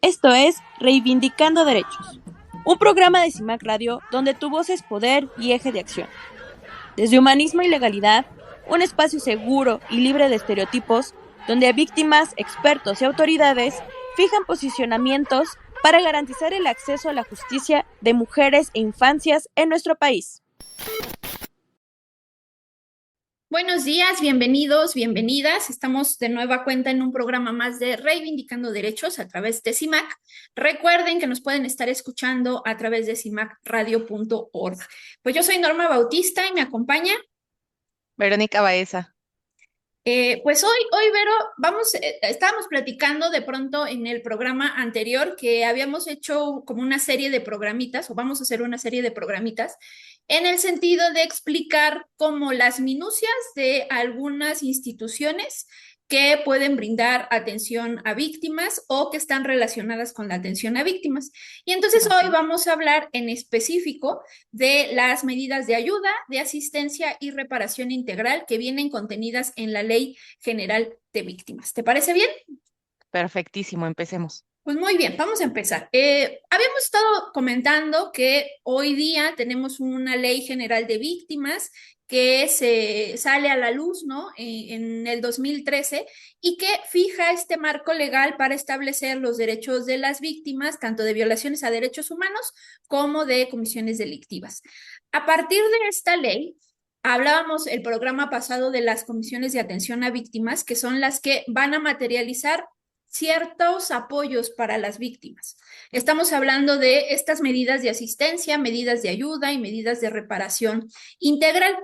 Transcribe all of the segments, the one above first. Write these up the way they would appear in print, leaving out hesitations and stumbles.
Esto es Reivindicando Derechos, un programa de CIMAC Radio donde tu voz es poder y eje de acción. Desde humanismo y legalidad, un espacio seguro y libre de estereotipos, donde víctimas, expertos y autoridades fijan posicionamientos para garantizar el acceso a la justicia de mujeres e infancias en nuestro país. Buenos días, bienvenidos, bienvenidas. Estamos de nueva cuenta en un programa más de Reivindicando Derechos a través de CIMAC. Recuerden que nos pueden estar escuchando a través de cimacradio.org. Pues yo soy Norma Bautista y me acompaña. Verónica Baeza. Pues hoy, Vero, estábamos platicando de pronto en el programa anterior que habíamos hecho como una serie de programitas, o vamos a hacer una serie de programitas, en el sentido de explicar como las minucias de algunas instituciones que pueden brindar atención a víctimas o que están relacionadas con la atención a víctimas. Y entonces hoy vamos a hablar en específico de las medidas de ayuda, de asistencia y reparación integral que vienen contenidas en la Ley General de Víctimas. ¿Te parece bien? Perfectísimo, empecemos. Pues muy bien, vamos a empezar. Habíamos estado comentando que hoy día tenemos una ley general de víctimas que se sale a la luz, ¿no? En el 2013 y que fija este marco legal para establecer los derechos de las víctimas, tanto de violaciones a derechos humanos como de comisiones delictivas. A partir de esta ley, hablábamos el programa pasado de las comisiones de atención a víctimas, que son las que van a materializar ciertos apoyos para las víctimas. Estamos hablando de estas medidas de asistencia, medidas de ayuda y medidas de reparación integral.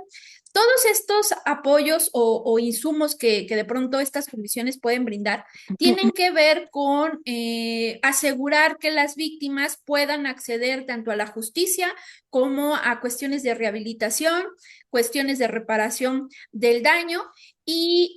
Todos estos apoyos o insumos que de pronto estas comisiones pueden brindar tienen que ver con asegurar que las víctimas puedan acceder tanto a la justicia como a cuestiones de rehabilitación, cuestiones de reparación del daño y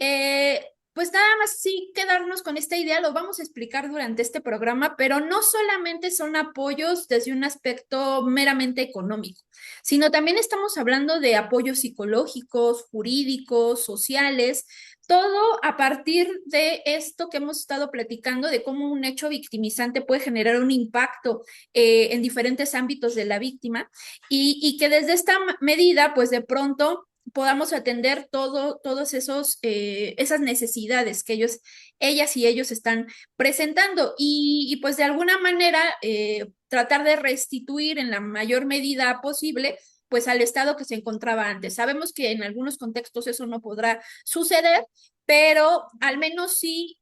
pues nada más sí quedarnos con esta idea, lo vamos a explicar durante este programa, pero no solamente son apoyos desde un aspecto meramente económico, sino también estamos hablando de apoyos psicológicos, jurídicos, sociales, todo a partir de esto que hemos estado platicando, de cómo un hecho victimizante puede generar un impacto en diferentes ámbitos de la víctima y que desde esta medida, pues de pronto podamos atender todos esas necesidades que ellas y ellos están presentando y pues de alguna manera tratar de restituir en la mayor medida posible pues al estado que se encontraba antes. Sabemos que en algunos contextos eso no podrá suceder, pero al menos sí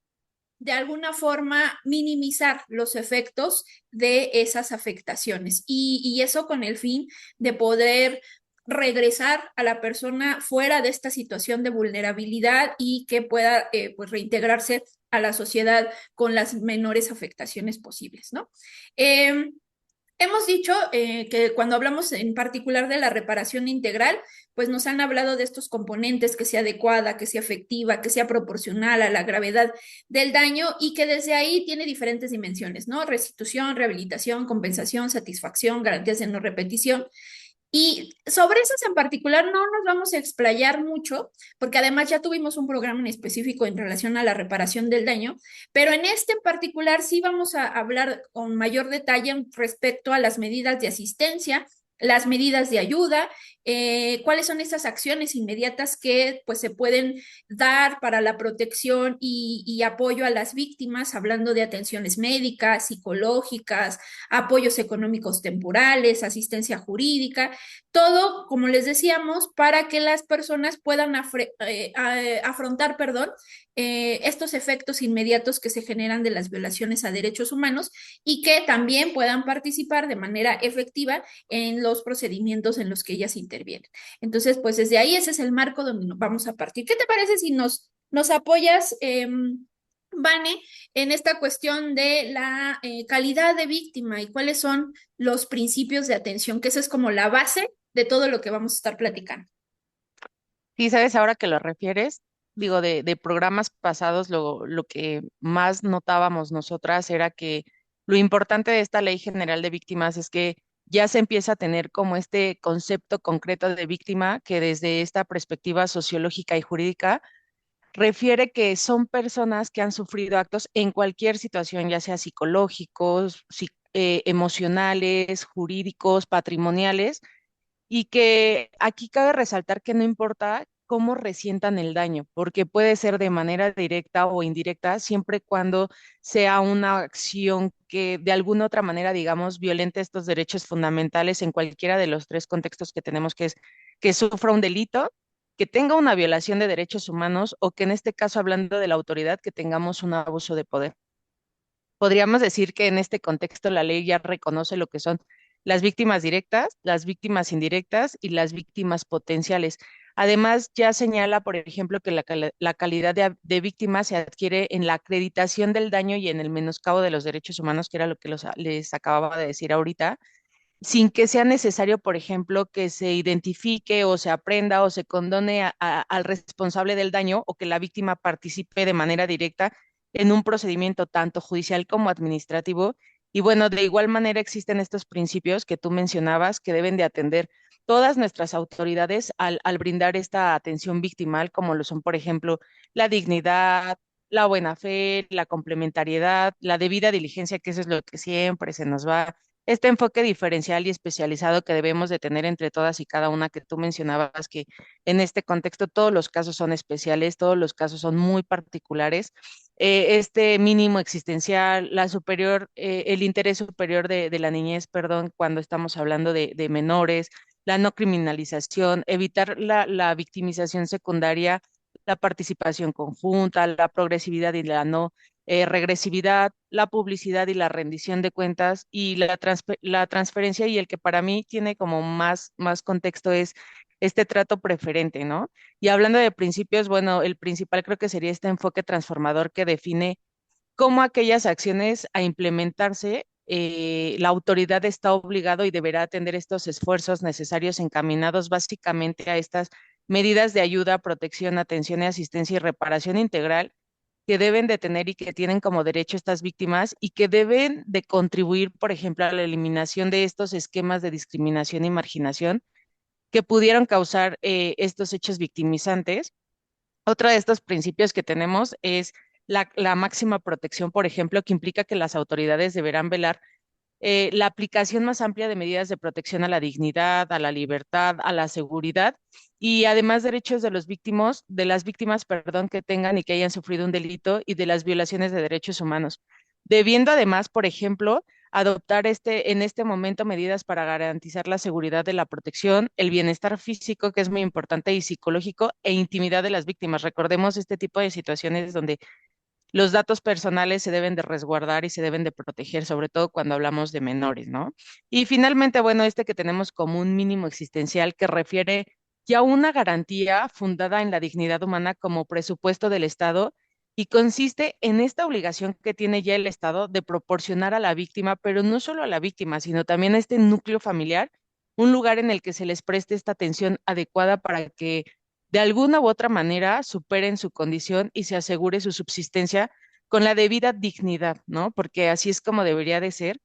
de alguna forma minimizar los efectos de esas afectaciones y eso con el fin de poder regresar a la persona fuera de esta situación de vulnerabilidad y que pueda pues reintegrarse a la sociedad con las menores afectaciones posibles, ¿no? Hemos dicho que cuando hablamos en particular de la reparación integral, pues nos han hablado de estos componentes, que sea adecuada, que sea efectiva, que sea proporcional a la gravedad del daño y que desde ahí tiene diferentes dimensiones, ¿no? Restitución, rehabilitación, compensación, satisfacción, garantías de no repetición. Y sobre esas en particular no nos vamos a explayar mucho, porque además ya tuvimos un programa en específico en relación a la reparación del daño, pero en este en particular sí vamos a hablar con mayor detalle respecto a las medidas de asistencia, las medidas de ayuda, cuáles son esas acciones inmediatas que pues se pueden dar para la protección y apoyo a las víctimas, hablando de atenciones médicas, psicológicas, apoyos económicos temporales, asistencia jurídica, todo, como les decíamos, para que las personas puedan afrontar, perdón, estos efectos inmediatos que se generan de las violaciones a derechos humanos y que también puedan participar de manera efectiva en los procedimientos en los que ellas intervienen. Entonces, pues desde ahí ese es el marco donde nos vamos a partir. ¿Qué te parece si nos apoyas, Vane, en esta cuestión de la calidad de víctima y cuáles son los principios de atención, que esa es como la base de todo lo que vamos a estar platicando? Sí, sabes, ahora que lo refieres, digo, de programas pasados, lo que más notábamos nosotras era que lo importante de esta Ley General de Víctimas es que ya se empieza a tener como este concepto concreto de víctima que desde esta perspectiva sociológica y jurídica refiere que son personas que han sufrido actos en cualquier situación, ya sea psicológicos, emocionales, jurídicos, patrimoniales, y que aquí cabe resaltar que no importa cómo resientan el daño, porque puede ser de manera directa o indirecta, siempre y cuando sea una acción que de alguna otra manera, digamos, violente estos derechos fundamentales en cualquiera de los tres contextos que tenemos, que es que sufra un delito, que tenga una violación de derechos humanos o que en este caso, hablando de la autoridad, que tengamos un abuso de poder. Podríamos decir que en este contexto la ley ya reconoce lo que son las víctimas directas, las víctimas indirectas y las víctimas potenciales. Además, ya señala, por ejemplo, que la calidad de víctima se adquiere en la acreditación del daño y en el menoscabo de los derechos humanos, que era lo que les acababa de decir ahorita, sin que sea necesario, por ejemplo, que se identifique o se aprenda o se condone al responsable del daño o que la víctima participe de manera directa en un procedimiento tanto judicial como administrativo. Y bueno, de igual manera existen estos principios que tú mencionabas que deben de atender todas nuestras autoridades al brindar esta atención victimal, como lo son, por ejemplo, la dignidad, la buena fe, la complementariedad, la debida diligencia, que eso es lo que siempre se nos va, este enfoque diferencial y especializado que debemos de tener entre todas y cada una, que tú mencionabas que en este contexto todos los casos son especiales, todos los casos son muy particulares. Este mínimo existencial, la superior, el interés superior de la niñez, perdón, cuando estamos hablando de menores, la no criminalización, evitar la victimización secundaria, la participación conjunta, la progresividad y la no regresividad, la publicidad y la rendición de cuentas y la transferencia, y el que para mí tiene como más contexto es este trato preferente, ¿no? Y hablando de principios, bueno, el principal creo que sería este enfoque transformador que define cómo aquellas acciones a implementarse, la autoridad está obligado y deberá atender estos esfuerzos necesarios encaminados básicamente a estas medidas de ayuda, protección, atención y asistencia y reparación integral que deben de tener y que tienen como derecho estas víctimas y que deben de contribuir, por ejemplo, a la eliminación de estos esquemas de discriminación y marginación que pudieron causar estos hechos victimizantes. Otro de estos principios que tenemos es la máxima protección, por ejemplo, que implica que las autoridades deberán velar la aplicación más amplia de medidas de protección a la dignidad, a la libertad, a la seguridad y además derechos de los víctimas, de las víctimas, perdón, que tengan y que hayan sufrido un delito y de las violaciones de derechos humanos, debiendo además, por ejemplo, adoptar en este momento medidas para garantizar la seguridad de la protección, el bienestar físico, que es muy importante, y psicológico, e intimidad de las víctimas. Recordemos este tipo de situaciones donde los datos personales se deben de resguardar y se deben de proteger, sobre todo cuando hablamos de menores, ¿no? Y finalmente, bueno, este que tenemos como un mínimo existencial que refiere ya a una garantía fundada en la dignidad humana como presupuesto del Estado y consiste en esta obligación que tiene ya el Estado de proporcionar a la víctima, pero no solo a la víctima, sino también a este núcleo familiar, un lugar en el que se les preste esta atención adecuada para que de alguna u otra manera superen su condición y se asegure su subsistencia con la debida dignidad, ¿no? Porque así es como debería de ser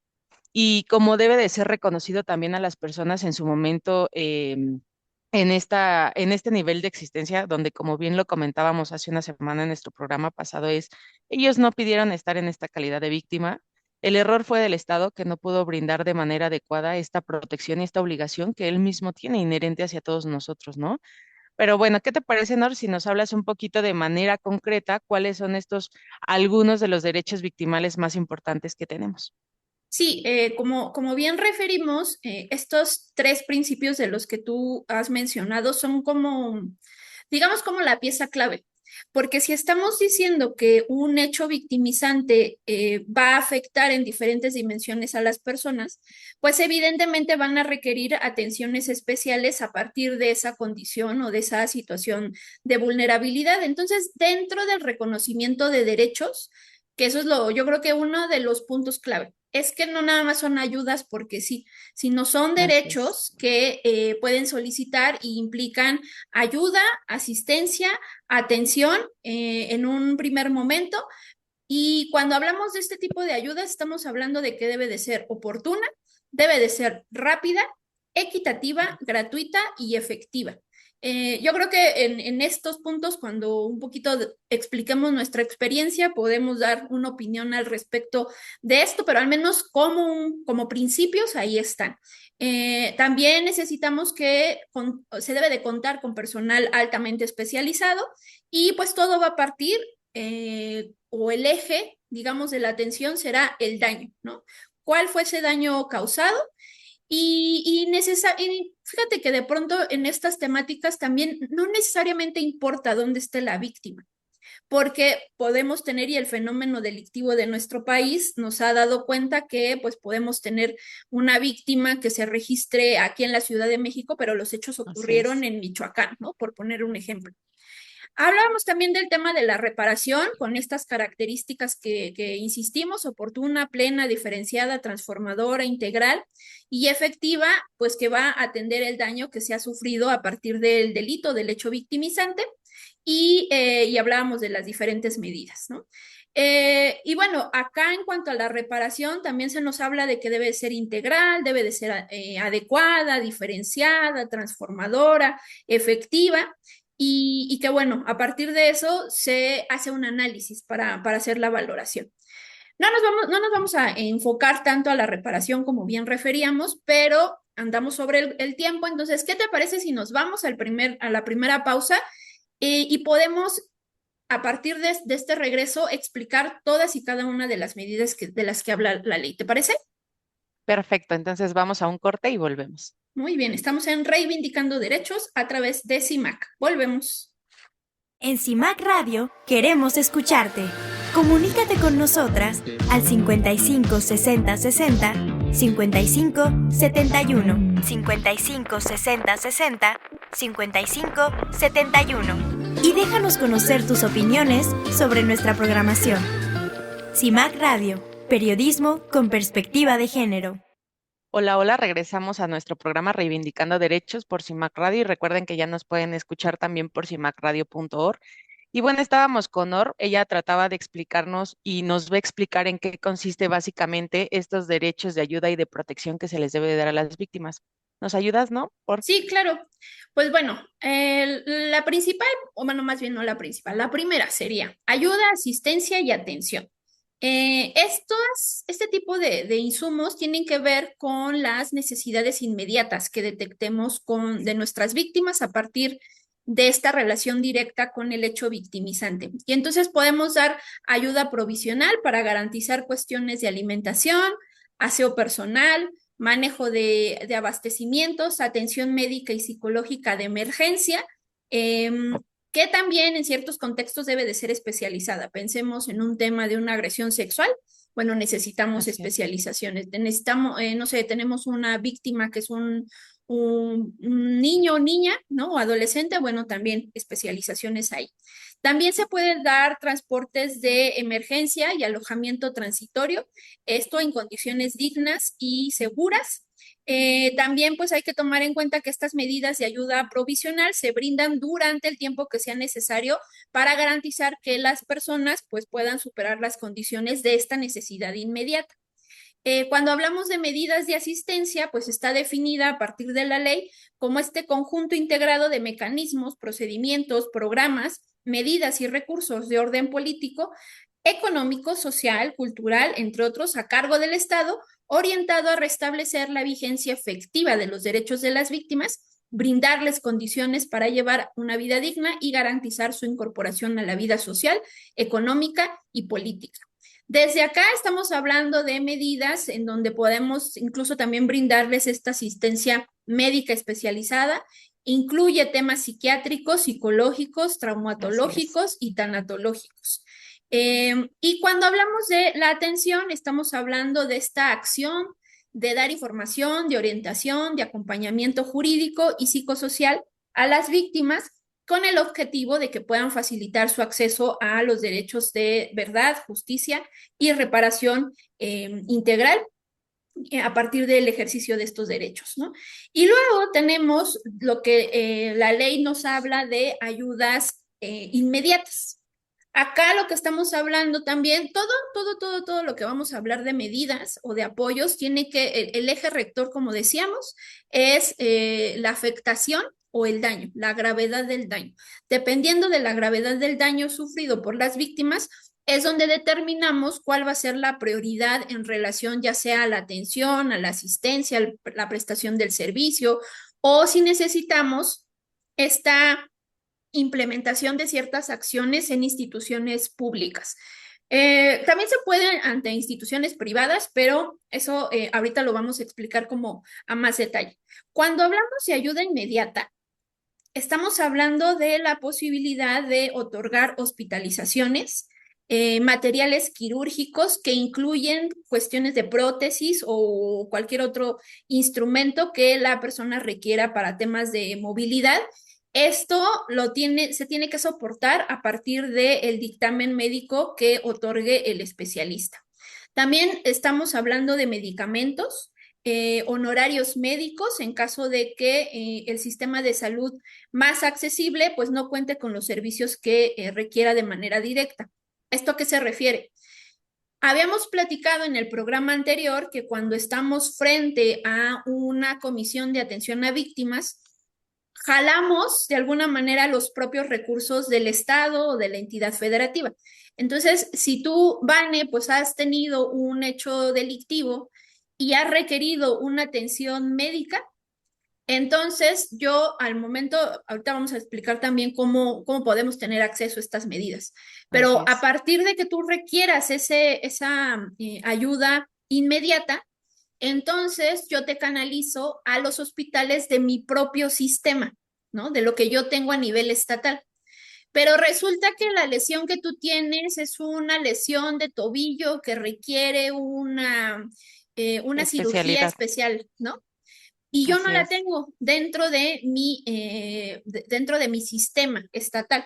y como debe de ser reconocido también a las personas en su momento en este nivel de existencia, donde como bien lo comentábamos hace una semana en nuestro programa pasado, ellos no pidieron estar en esta calidad de víctima. El error fue del Estado que no pudo brindar de manera adecuada esta protección y esta obligación que él mismo tiene inherente hacia todos nosotros, ¿no? Pero bueno, ¿qué te parece, Nor, si nos hablas un poquito de manera concreta cuáles son estos algunos de los derechos victimales más importantes que tenemos? Sí, como bien referimos, estos tres principios de los que tú has mencionado son como, digamos, como la pieza clave. Porque si estamos diciendo que un hecho victimizante va a afectar en diferentes dimensiones a las personas, pues evidentemente van a requerir atenciones especiales a partir de esa condición o de esa situación de vulnerabilidad. Entonces, dentro del reconocimiento de derechos, que eso es yo creo que uno de los puntos clave. Es que no nada más son ayudas porque sí, sino son Así es. derechos que pueden solicitar y implican ayuda, asistencia, atención en un primer momento. Y cuando hablamos de este tipo de ayudas, estamos hablando de que debe de ser oportuna, debe de ser rápida, equitativa, gratuita y efectiva. Yo creo que en estos puntos, cuando un poquito expliquemos nuestra experiencia, podemos dar una opinión al respecto de esto, pero al menos como principios ahí están. También necesitamos se debe de contar con personal altamente especializado y pues todo va a partir o el eje, digamos, de la atención será el daño, ¿no? ¿Cuál fue ese daño causado? Y fíjate que de pronto en estas temáticas también no necesariamente importa dónde esté la víctima, porque podemos tener, y el fenómeno delictivo de nuestro país nos ha dado cuenta que pues podemos tener una víctima que se registre aquí en la Ciudad de México, pero los hechos Así ocurrieron es. en Michoacán, ¿no? Por poner un ejemplo. Hablábamos también del tema de la reparación con estas características que insistimos, oportuna, plena, diferenciada, transformadora, integral y efectiva, pues que va a atender el daño que se ha sufrido a partir del delito, del hecho victimizante, y hablábamos de las diferentes medidas, ¿no? Y bueno, acá en cuanto a la reparación, también se nos habla de que debe ser integral, debe de ser adecuada, diferenciada, transformadora, efectiva. Y que bueno, a partir de eso se hace un análisis para hacer la valoración. No nos vamos a enfocar tanto a la reparación como bien referíamos, pero andamos sobre el tiempo. Entonces, ¿qué te parece si nos vamos a la primera pausa y podemos, a partir de este regreso, explicar todas y cada una de las medidas de las que habla la ley? ¿Te parece? Perfecto, entonces vamos a un corte y volvemos. Muy bien, estamos en Reivindicando Derechos a través de CIMAC. Volvemos. En CIMAC Radio queremos escucharte. Comunícate con nosotras al 55 60 60 55 71, 55 60 60 55 71 y déjanos conocer tus opiniones sobre nuestra programación. CIMAC Radio, periodismo con perspectiva de género. Hola, hola, regresamos a nuestro programa Reivindicando Derechos por CIMAC Radio y recuerden que ya nos pueden escuchar también por cimacradio.org. Y bueno, estábamos con Nor, ella trataba de explicarnos y nos va a explicar en qué consiste básicamente estos derechos de ayuda y de protección que se les debe dar a las víctimas. ¿Nos ayudas, no? Por... Sí, claro. Pues bueno, la principal, o bueno, más bien no la principal, la primera sería ayuda, asistencia y atención. Este tipo de insumos tienen que ver con las necesidades inmediatas que detectemos de nuestras víctimas a partir de esta relación directa con el hecho victimizante. Y entonces podemos dar ayuda provisional para garantizar cuestiones de alimentación, aseo personal, manejo de abastecimientos, atención médica y psicológica de emergencia, que también en ciertos contextos debe de ser especializada. Pensemos en un tema de una agresión sexual. Bueno, necesitamos Así es. especializaciones. Necesitamos, no sé, tenemos una víctima que es un niño o niña, ¿no? O adolescente, bueno, también especializaciones ahí. También se pueden dar transportes de emergencia y alojamiento transitorio, esto en condiciones dignas y seguras. También pues hay que tomar en cuenta que estas medidas de ayuda provisional se brindan durante el tiempo que sea necesario para garantizar que las personas pues puedan superar las condiciones de esta necesidad inmediata. Cuando hablamos de medidas de asistencia, pues está definida a partir de la ley como este conjunto integrado de mecanismos, procedimientos, programas, medidas y recursos de orden político, económico, social, cultural, entre otros, a cargo del Estado, orientado a restablecer la vigencia efectiva de los derechos de las víctimas, brindarles condiciones para llevar una vida digna y garantizar su incorporación a la vida social, económica y política. Desde acá estamos hablando de medidas en donde podemos incluso también brindarles esta asistencia médica especializada. Incluye temas psiquiátricos, psicológicos, Así es. traumatológicos y tanatológicos. Y cuando hablamos de la atención, estamos hablando de esta acción de dar información, de orientación, de acompañamiento jurídico y psicosocial a las víctimas con el objetivo de que puedan facilitar su acceso a los derechos de verdad, justicia y reparación integral a partir del ejercicio de estos derechos, ¿no? Y luego tenemos lo que la ley nos habla de ayudas inmediatas. Acá lo que estamos hablando también, todo lo que vamos a hablar de medidas o de apoyos, tiene que, el eje rector, como decíamos, es la afectación o el daño, la gravedad del daño. Dependiendo de la gravedad del daño sufrido por las víctimas, es donde determinamos cuál va a ser la prioridad en relación ya sea a la atención, a la asistencia, a la prestación del servicio, o si necesitamos esta implementación de ciertas acciones en instituciones públicas. También se puede ante instituciones privadas, pero eso ahorita lo vamos a explicar como a más detalle. Cuando hablamos de ayuda inmediata, estamos hablando de la posibilidad de otorgar hospitalizaciones, materiales quirúrgicos que incluyen cuestiones de prótesis o cualquier otro instrumento que la persona requiera para temas de movilidad. Esto se tiene que soportar a partir del dictamen médico que otorgue el especialista. También estamos hablando de medicamentos, honorarios médicos en caso de que el sistema de salud más accesible pues no cuente con los servicios que requiera de manera directa. ¿Esto a qué se refiere? Habíamos platicado en el programa anterior que cuando estamos frente a una comisión de atención a víctimas, jalamos de alguna manera los propios recursos del Estado o de la entidad federativa. Entonces, si tú, Vane, pues has tenido un hecho delictivo y has requerido una atención médica, entonces yo al momento, ahorita vamos a explicar también cómo podemos tener acceso a estas medidas, pero a partir de que tú requieras esa ayuda inmediata, entonces yo te canalizo a los hospitales de mi propio sistema, ¿no? De lo que yo tengo a nivel estatal. Pero resulta que la lesión que tú tienes es una lesión de tobillo que requiere una cirugía especial, ¿no? Y yo no la tengo dentro de mi sistema estatal.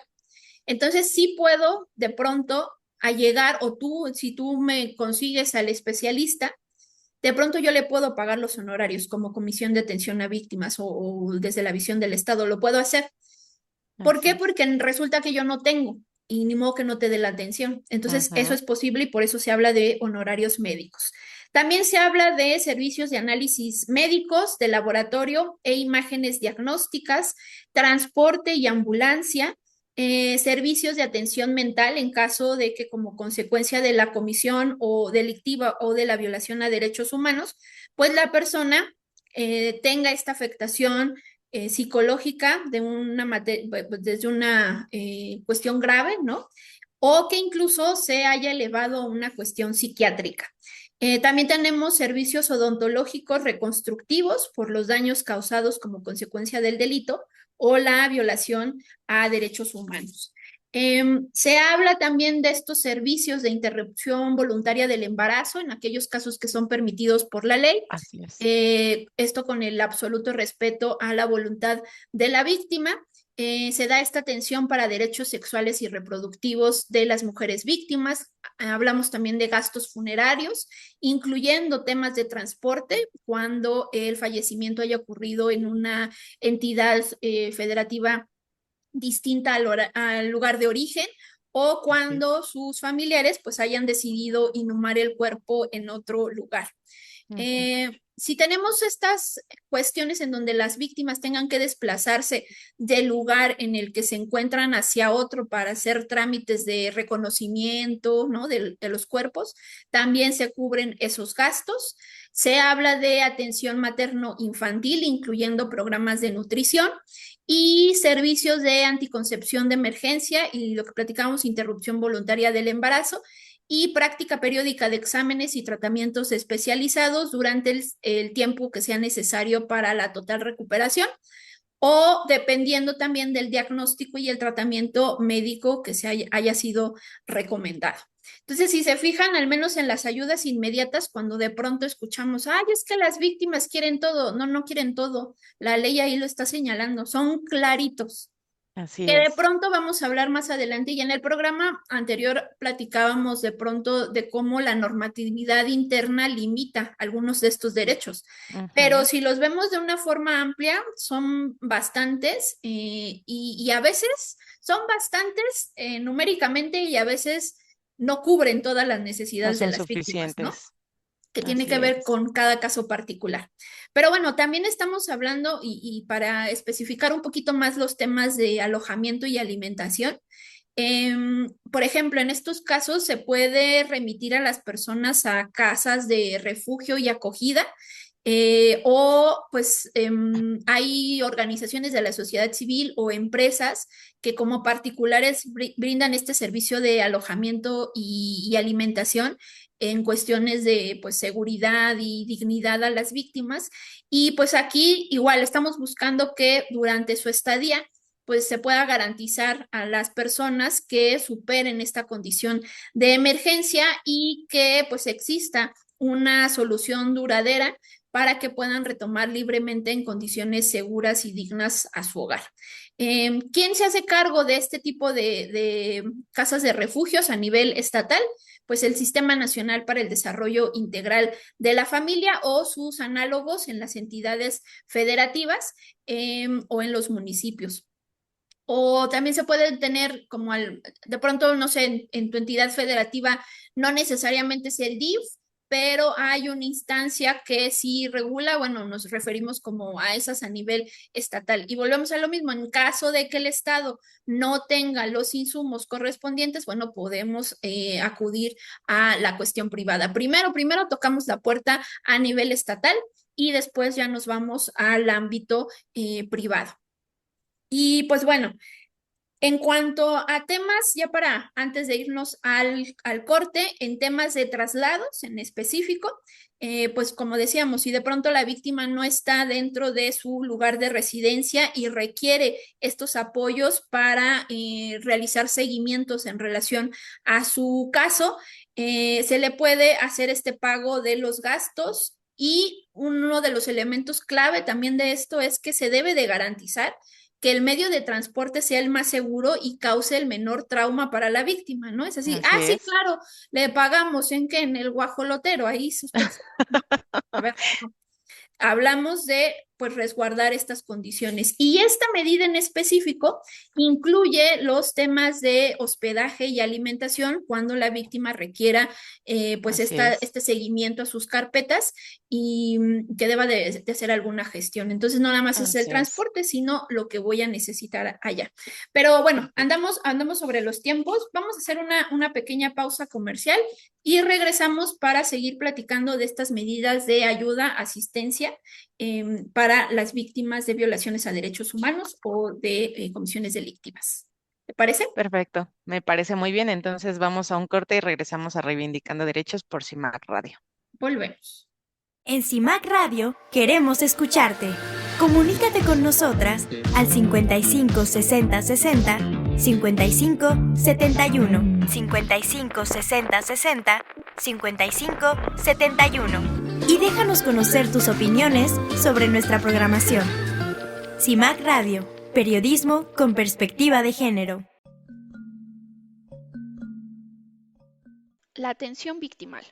Entonces sí puedo de pronto allegar, o tú, si tú me consigues al especialista, de pronto yo le puedo pagar los honorarios como comisión de atención a víctimas o desde la visión del Estado, lo puedo hacer. ¿Por qué? Porque resulta que yo no tengo y ni modo que no te dé la atención. Entonces, eso es posible y por eso se habla de honorarios médicos. También se habla de servicios de análisis médicos, de laboratorio e imágenes diagnósticas, transporte y ambulancia, servicios de atención mental en caso de que como consecuencia de la comisión o delictiva o de la violación a derechos humanos, pues la persona tenga esta afectación psicológica desde una cuestión grave, ¿no? O que incluso se haya elevado a una cuestión psiquiátrica. También tenemos servicios odontológicos reconstructivos por los daños causados como consecuencia del delito o la violación a derechos humanos. Se habla también de estos servicios de interrupción voluntaria del embarazo en aquellos casos que son permitidos por la ley. Así es. Esto con el absoluto respeto a la voluntad de la víctima. Se da esta atención para derechos sexuales y reproductivos de las mujeres víctimas. Hablamos también de gastos funerarios, incluyendo temas de transporte cuando el fallecimiento haya ocurrido en una entidad federativa distinta al lugar de origen o cuando sus familiares pues hayan decidido inhumar el cuerpo en otro lugar. Si tenemos estas cuestiones en donde las víctimas tengan que desplazarse del lugar en el que se encuentran hacia otro para hacer trámites de reconocimiento, ¿no? de los cuerpos, también se cubren esos gastos. Se habla de atención materno-infantil, incluyendo programas de nutrición y servicios de anticoncepción de emergencia y lo que platicamos, interrupción voluntaria del embarazo y práctica periódica de exámenes y tratamientos especializados durante el tiempo que sea necesario para la total recuperación o dependiendo también del diagnóstico y el tratamiento médico que haya sido recomendado. Entonces, si se fijan, al menos en las ayudas inmediatas, cuando de pronto escuchamos, ay, es que las víctimas quieren todo, no quieren todo, la ley ahí lo está señalando, son claritos. Así Que de es. pronto vamos a hablar más adelante y en el programa anterior platicábamos de pronto de cómo la normatividad interna limita algunos de estos derechos, pero si los vemos de una forma amplia son bastantes y a veces son bastantes numéricamente y a veces no cubren todas las No necesidades de son las víctimas, ¿no? suficientes. Que tiene Así que ver es. con cada caso particular. Pero bueno, también estamos hablando y para especificar un poquito más los temas de alojamiento y alimentación. Por ejemplo, en estos casos se puede remitir a las personas a casas de refugio y acogida. O pues hay organizaciones de la sociedad civil o empresas que como particulares brindan este servicio de alojamiento y alimentación en cuestiones de pues seguridad y dignidad a las víctimas. Y pues aquí igual estamos buscando que durante su estadía pues se pueda garantizar a las personas que superen esta condición de emergencia y que pues exista una solución duradera para que puedan retomar libremente en condiciones seguras y dignas a su hogar. ¿Quién se hace cargo de este tipo de casas de refugios a nivel estatal? Pues el Sistema Nacional para el Desarrollo Integral de la Familia o sus análogos en las entidades federativas o en los municipios. O también se puede tener como de pronto, no sé, en tu entidad federativa no necesariamente es el DIF, pero hay una instancia que sí regula, bueno, nos referimos como a esas a nivel estatal. Y volvemos a lo mismo, en caso de que el Estado no tenga los insumos correspondientes, bueno, podemos acudir a la cuestión privada. Primero tocamos la puerta a nivel estatal y después ya nos vamos al ámbito privado. Y pues bueno, en cuanto a temas, ya para antes de irnos al corte, en temas de traslados en específico, pues como decíamos, si de pronto la víctima no está dentro de su lugar de residencia y requiere estos apoyos para realizar seguimientos en relación a su caso, se le puede hacer este pago de los gastos y uno de los elementos clave también de esto es que se debe de garantizar que el medio de transporte sea el más seguro y cause el menor trauma para la víctima, ¿no? Es así, Así sí, es. claro, le pagamos en qué, en el guajolotero, ahí usted, a ver, no. Hablamos de pues resguardar estas condiciones y esta medida en específico incluye los temas de hospedaje y alimentación cuando la víctima requiera pues Así es. este seguimiento a sus carpetas y que deba de hacer alguna gestión. Entonces no nada más es el Así es. transporte, sino lo que voy a necesitar allá. Pero bueno, Perfecto. andamos sobre los tiempos. Vamos a hacer una pequeña pausa comercial y regresamos para seguir platicando de estas medidas de ayuda, asistencia para las víctimas de violaciones a derechos humanos o de comisiones delictivas. ¿Te parece? Perfecto. Me parece muy bien. Entonces vamos a un corte y regresamos a Reivindicando Derechos por CIMAC Radio. Volvemos. En CIMAC Radio queremos escucharte. Comunícate con nosotras al 55 60 60 55 71 55 60 60 55 71 y déjanos conocer tus opiniones sobre nuestra programación. CIMAC Radio, periodismo con perspectiva de género. La atención victimal.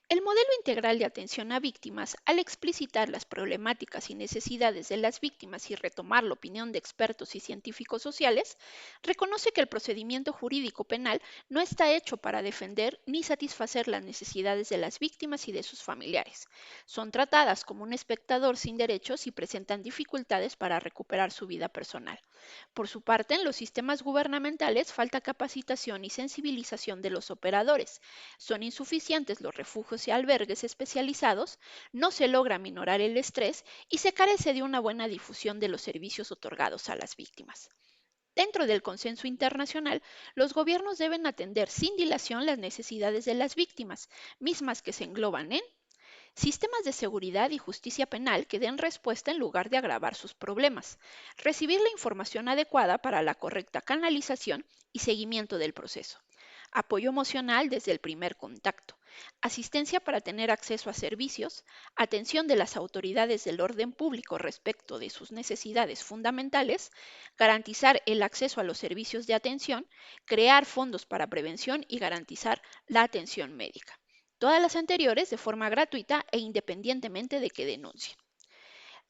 El modelo integral de atención a víctimas, al explicitar las problemáticas y necesidades de las víctimas y retomar la opinión de expertos y científicos sociales, reconoce que el procedimiento jurídico penal no está hecho para defender ni satisfacer las necesidades de las víctimas y de sus familiares. Son tratadas como un espectador sin derechos y presentan dificultades para recuperar su vida personal. Por su parte, en los sistemas gubernamentales falta capacitación y sensibilización de los operadores. Son insuficientes los refugios y albergues especializados, no se logra minorar el estrés y se carece de una buena difusión de los servicios otorgados a las víctimas. Dentro del consenso internacional, los gobiernos deben atender sin dilación las necesidades de las víctimas, mismas que se engloban en sistemas de seguridad y justicia penal que den respuesta en lugar de agravar sus problemas, recibir la información adecuada para la correcta canalización y seguimiento del proceso, apoyo emocional desde el primer contacto, asistencia para tener acceso a servicios, atención de las autoridades del orden público respecto de sus necesidades fundamentales, garantizar el acceso a los servicios de atención, crear fondos para prevención y garantizar la atención médica. Todas las anteriores de forma gratuita e independientemente de que denuncien.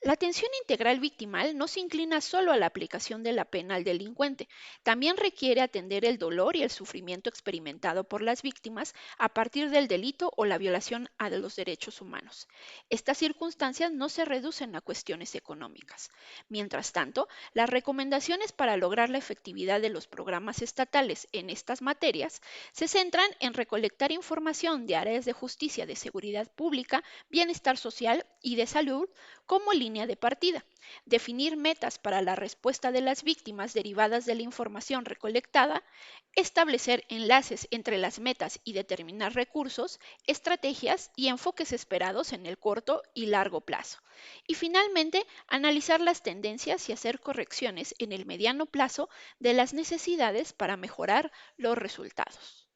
La atención integral victimal no se inclina solo a la aplicación de la pena al delincuente, también requiere atender el dolor y el sufrimiento experimentado por las víctimas a partir del delito o la violación a los derechos humanos. Estas circunstancias no se reducen a cuestiones económicas. Mientras tanto, las recomendaciones para lograr la efectividad de los programas estatales en estas materias se centran en recolectar información de áreas de justicia, de seguridad pública, bienestar social y de salud como línea de partida, definir metas para la respuesta de las víctimas derivadas de la información recolectada, establecer enlaces entre las metas y determinar recursos, estrategias y enfoques esperados en el corto y largo plazo. Y finalmente, analizar las tendencias y hacer correcciones en el mediano plazo de las necesidades para mejorar los resultados.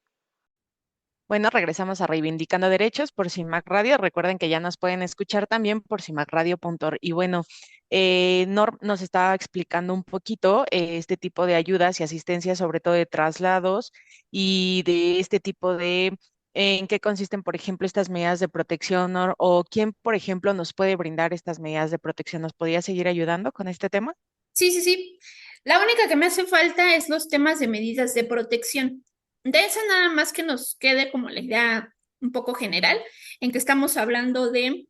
Bueno, regresamos a Reivindicando Derechos por CIMAC Radio. Recuerden que ya nos pueden escuchar también por cimacradio.org. Y bueno, Norm nos estaba explicando un poquito este tipo de ayudas y asistencia, sobre todo de traslados y de este tipo de, en qué consisten, por ejemplo, estas medidas de protección, Norm, o quién, por ejemplo, nos puede brindar estas medidas de protección. ¿Nos podría seguir ayudando con este tema? Sí, sí, sí. La única que me hace falta es los temas de medidas de protección. De esa nada más que nos quede como la idea un poco general, en que estamos hablando de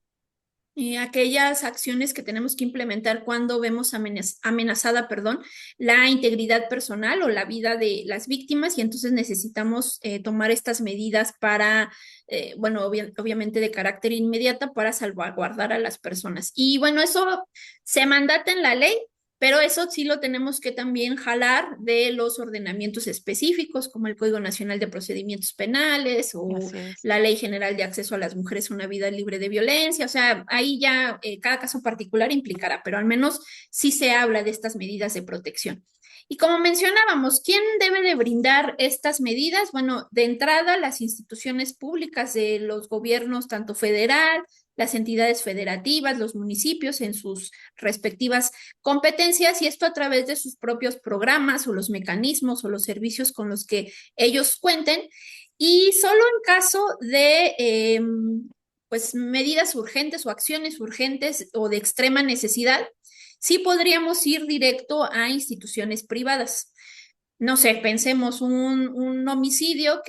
aquellas acciones que tenemos que implementar cuando vemos amenazada, perdón, la integridad personal o la vida de las víctimas y entonces necesitamos tomar estas medidas para, bueno, obviamente de carácter inmediata para salvaguardar a las personas. Y bueno, eso se mandata en la ley, pero eso sí lo tenemos que también jalar de los ordenamientos específicos, como el Código Nacional de Procedimientos Penales o Así es. la Ley General de Acceso a las Mujeres a una Vida Libre de Violencia. O sea, ahí ya cada caso particular implicará, pero al menos sí se habla de estas medidas de protección. Y como mencionábamos, ¿quién debe de brindar estas medidas? Bueno, de entrada, las instituciones públicas de los gobiernos, tanto federal, las entidades federativas, los municipios en sus respectivas competencias y esto a través de sus propios programas o los mecanismos o los servicios con los que ellos cuenten. Y solo en caso de pues medidas urgentes o acciones urgentes o de extrema necesidad, sí podríamos ir directo a instituciones privadas. No sé, pensemos un homicidio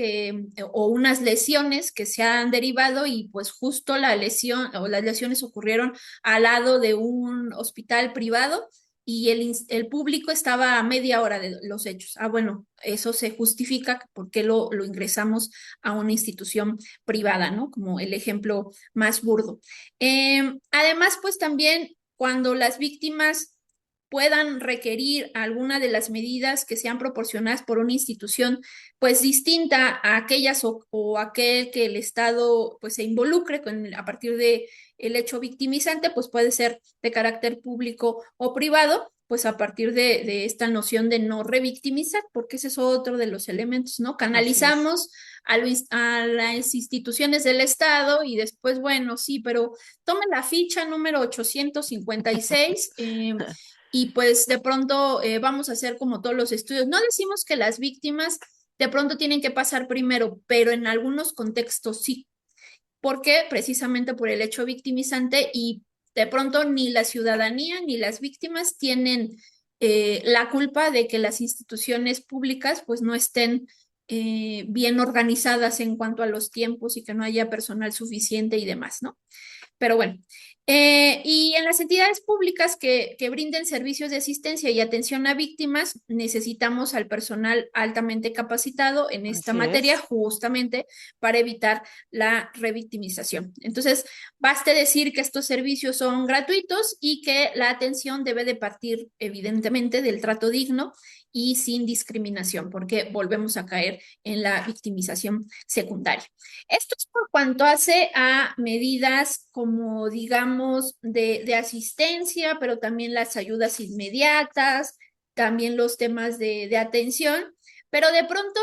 o unas lesiones que se han derivado y pues justo la lesión o las lesiones ocurrieron al lado de un hospital privado y el público estaba a media hora de los hechos. Ah, bueno, eso se justifica porque lo ingresamos a una institución privada, ¿no? Como el ejemplo más burdo. Además, pues también cuando las víctimas puedan requerir alguna de las medidas que sean proporcionadas por una institución pues distinta a aquellas o aquel que el Estado pues se involucre a partir de el hecho victimizante, pues puede ser de carácter público o privado, pues a partir de esta noción de no revictimizar, porque ese es otro de los elementos, ¿no? Así es. Canalizamos a las instituciones del Estado y después, bueno, sí, pero tome la ficha número 856 y pues de pronto vamos a hacer como todos los estudios. No decimos que las víctimas de pronto tienen que pasar primero, pero en algunos contextos sí. ¿Por qué? Precisamente por el hecho victimizante y de pronto ni la ciudadanía ni las víctimas tienen la culpa de que las instituciones públicas pues no estén bien organizadas en cuanto a los tiempos y que no haya personal suficiente y demás, ¿no? Pero bueno, y en las entidades públicas que brinden servicios de asistencia y atención a víctimas, necesitamos al personal altamente capacitado en esta Así materia es. justamente para evitar la revictimización. Entonces, baste decir que estos servicios son gratuitos y que la atención debe de partir evidentemente del trato digno y sin discriminación, porque volvemos a caer en la victimización secundaria. Esto es por cuanto hace a medidas como, digamos, de asistencia, pero también las ayudas inmediatas, también los temas de atención, pero de pronto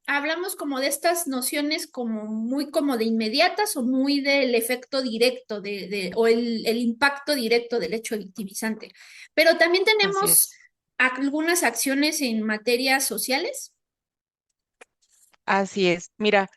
hablamos como de estas nociones como muy como de inmediatas o muy del efecto directo o el impacto directo del hecho victimizante. Pero también Así tenemos es. algunas acciones en materias sociales. Así es. Mira,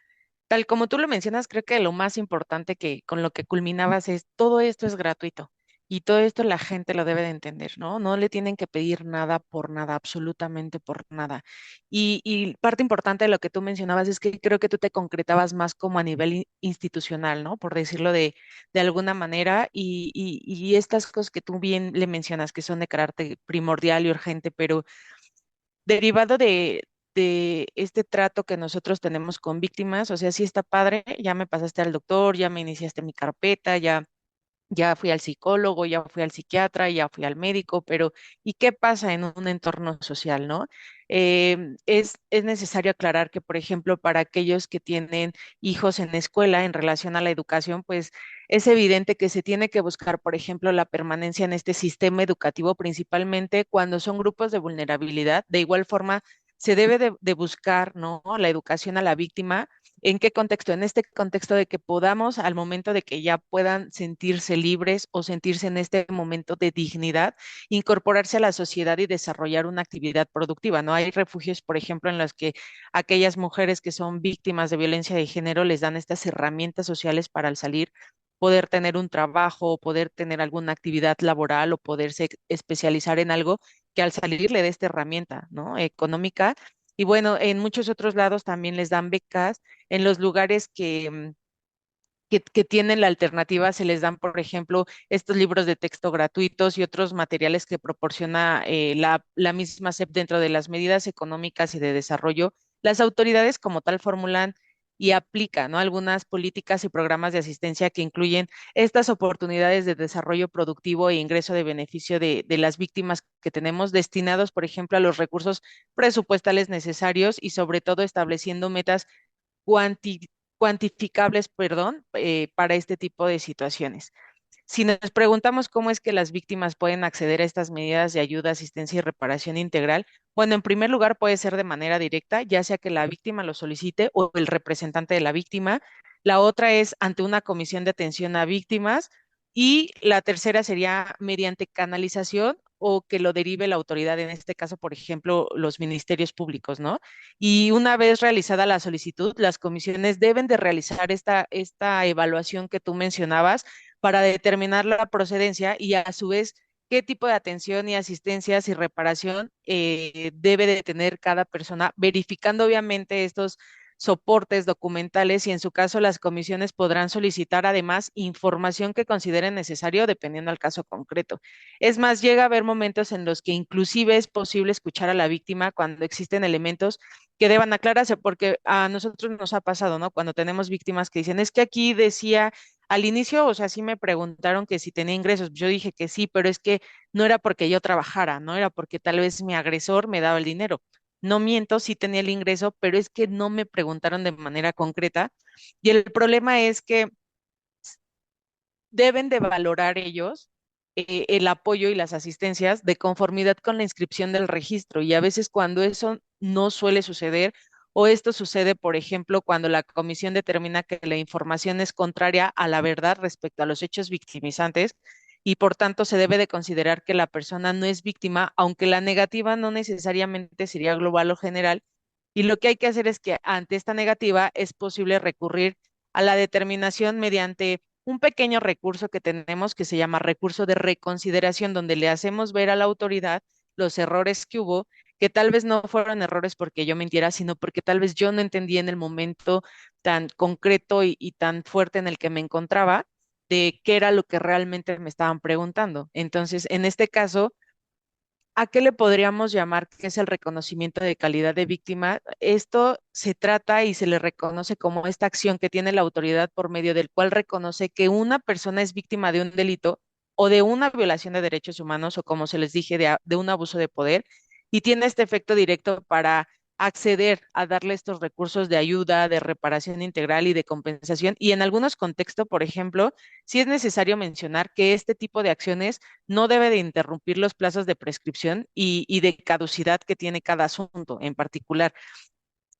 tal como tú lo mencionas, creo que lo más importante que con lo que culminabas es todo esto es gratuito. Y todo esto la gente lo debe de entender, ¿no? No le tienen que pedir nada por nada, absolutamente por nada. Y parte importante de lo que tú mencionabas es que creo que tú te concretabas más como a nivel institucional, ¿no? Por decirlo de alguna manera. Y estas cosas que tú bien le mencionas, que son de carácter primordial y urgente, pero derivado de este trato que nosotros tenemos con víctimas, o sea, sí está padre, ya me pasaste al doctor, ya me iniciaste mi carpeta, ya fui al psicólogo, ya fui al psiquiatra, ya fui al médico, pero ¿y qué pasa en un entorno social, no? Es necesario aclarar que, por ejemplo, para aquellos que tienen hijos en escuela en relación a la educación, pues es evidente que se tiene que buscar, por ejemplo, la permanencia en este sistema educativo, principalmente cuando son grupos de vulnerabilidad. De igual forma, se debe de buscar, ¿no? La educación a la víctima. ¿En qué contexto? En este contexto de que podamos, al momento de que ya puedan sentirse libres o sentirse en este momento de dignidad, incorporarse a la sociedad y desarrollar una actividad productiva, ¿no? Hay refugios, por ejemplo, en los que aquellas mujeres que son víctimas de violencia de género les dan estas herramientas sociales para al salir poder tener un trabajo, poder tener alguna actividad laboral o poderse especializar en algo que al salir le dé esta herramienta, ¿no? Económica. Y bueno, en muchos otros lados también les dan becas en los lugares que tienen la alternativa, se les dan, por ejemplo, estos libros de texto gratuitos y otros materiales que proporciona la misma SEP dentro de las medidas económicas y de desarrollo. Las autoridades como tal formulan y aplican, ¿no? Algunas políticas y programas de asistencia que incluyen estas oportunidades de desarrollo productivo e ingreso de beneficio de las víctimas que tenemos destinados, por ejemplo, a los recursos presupuestales necesarios y sobre todo estableciendo metas cuanti- cuantificables, perdón, para este tipo de situaciones. Si nos preguntamos cómo es que las víctimas pueden acceder a estas medidas de ayuda, asistencia y reparación integral, bueno, en primer lugar puede ser de manera directa, ya sea que la víctima lo solicite o el representante de la víctima. La otra es ante una comisión de atención a víctimas y la tercera sería mediante canalización o que lo derive la autoridad, en este caso, por ejemplo, los ministerios públicos, ¿no? Y una vez realizada la solicitud, las comisiones deben de realizar esta evaluación que tú mencionabas para determinar la procedencia y a su vez qué tipo de atención y asistencias y reparación debe de tener cada persona, verificando obviamente estos soportes documentales y en su caso las comisiones podrán solicitar además información que consideren necesario dependiendo del caso concreto. Es más, llega a haber momentos en los que inclusive es posible escuchar a la víctima cuando existen elementos que deban aclararse, porque a nosotros nos ha pasado, ¿no? Cuando tenemos víctimas que dicen, es que aquí decía al inicio, o sea, sí me preguntaron que si tenía ingresos. Yo dije que sí, pero es que no era porque yo trabajara, no era porque tal vez mi agresor me daba el dinero. No miento, sí tenía el ingreso, pero es que no me preguntaron de manera concreta. Y el problema es que deben de valorar ellos el apoyo y las asistencias de conformidad con la inscripción del registro. Y a veces cuando eso no suele suceder, o esto sucede, por ejemplo, cuando la comisión determina que la información es contraria a la verdad respecto a los hechos victimizantes y por tanto se debe de considerar que la persona no es víctima, aunque la negativa no necesariamente sería global o general. Y lo que hay que hacer es que ante esta negativa es posible recurrir a la determinación mediante un pequeño recurso que tenemos que se llama recurso de reconsideración, donde le hacemos ver a la autoridad los errores que hubo, que tal vez no fueron errores porque yo mintiera, sino porque tal vez yo no entendí en el momento tan concreto y tan fuerte en el que me encontraba de qué era lo que realmente me estaban preguntando. Entonces, en este caso, ¿a qué le podríamos llamar que es el reconocimiento de calidad de víctima? Esto se trata y se le reconoce como esta acción que tiene la autoridad por medio del cual reconoce que una persona es víctima de un delito o de una violación de derechos humanos o como se les dije, de un abuso de poder y tiene este efecto directo para acceder a darle estos recursos de ayuda, de reparación integral y de compensación. Y en algunos contextos, por ejemplo, sí es necesario mencionar que este tipo de acciones no debe de interrumpir los plazos de prescripción y de caducidad que tiene cada asunto en particular.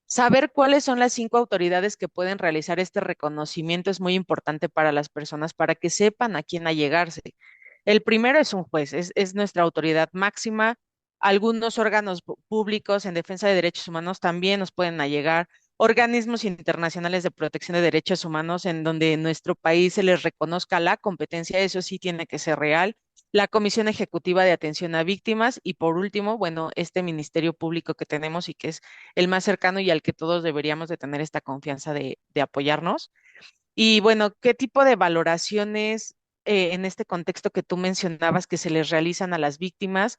Saber cuáles son las 5 autoridades que pueden realizar este reconocimiento es muy importante para las personas, para que sepan a quién allegarse. El primero es un juez, es nuestra autoridad máxima. Algunos órganos públicos en defensa de derechos humanos también nos pueden allegar. organismos internacionales de protección de derechos humanos en donde en nuestro país se les reconozca la competencia, eso sí tiene que ser real, la Comisión Ejecutiva de Atención a Víctimas y por último, bueno, este Ministerio Público que tenemos y que es el más cercano y al que todos deberíamos de tener esta confianza de apoyarnos. Y bueno, ¿qué tipo de valoraciones en este contexto que tú mencionabas que se les realizan a las víctimas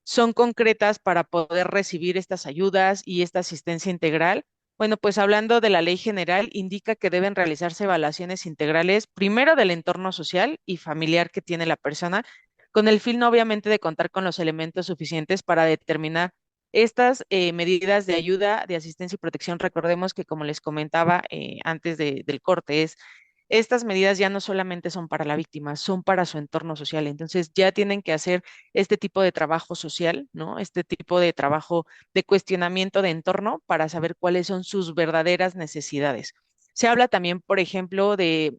son concretas para poder recibir estas ayudas y esta asistencia integral? Bueno, pues hablando de la ley general, indica que deben realizarse evaluaciones integrales, primero del entorno social y familiar que tiene la persona, con el fin obviamente de contar con los elementos suficientes para determinar estas medidas de ayuda, de asistencia y protección. Recordemos que, como les comentaba antes del corte, estas medidas ya no solamente son para la víctima, son para su entorno social. Entonces ya tienen que hacer este tipo de trabajo social, ¿no? Este tipo de trabajo de cuestionamiento de entorno para saber cuáles son sus verdaderas necesidades. Se habla también, por ejemplo, de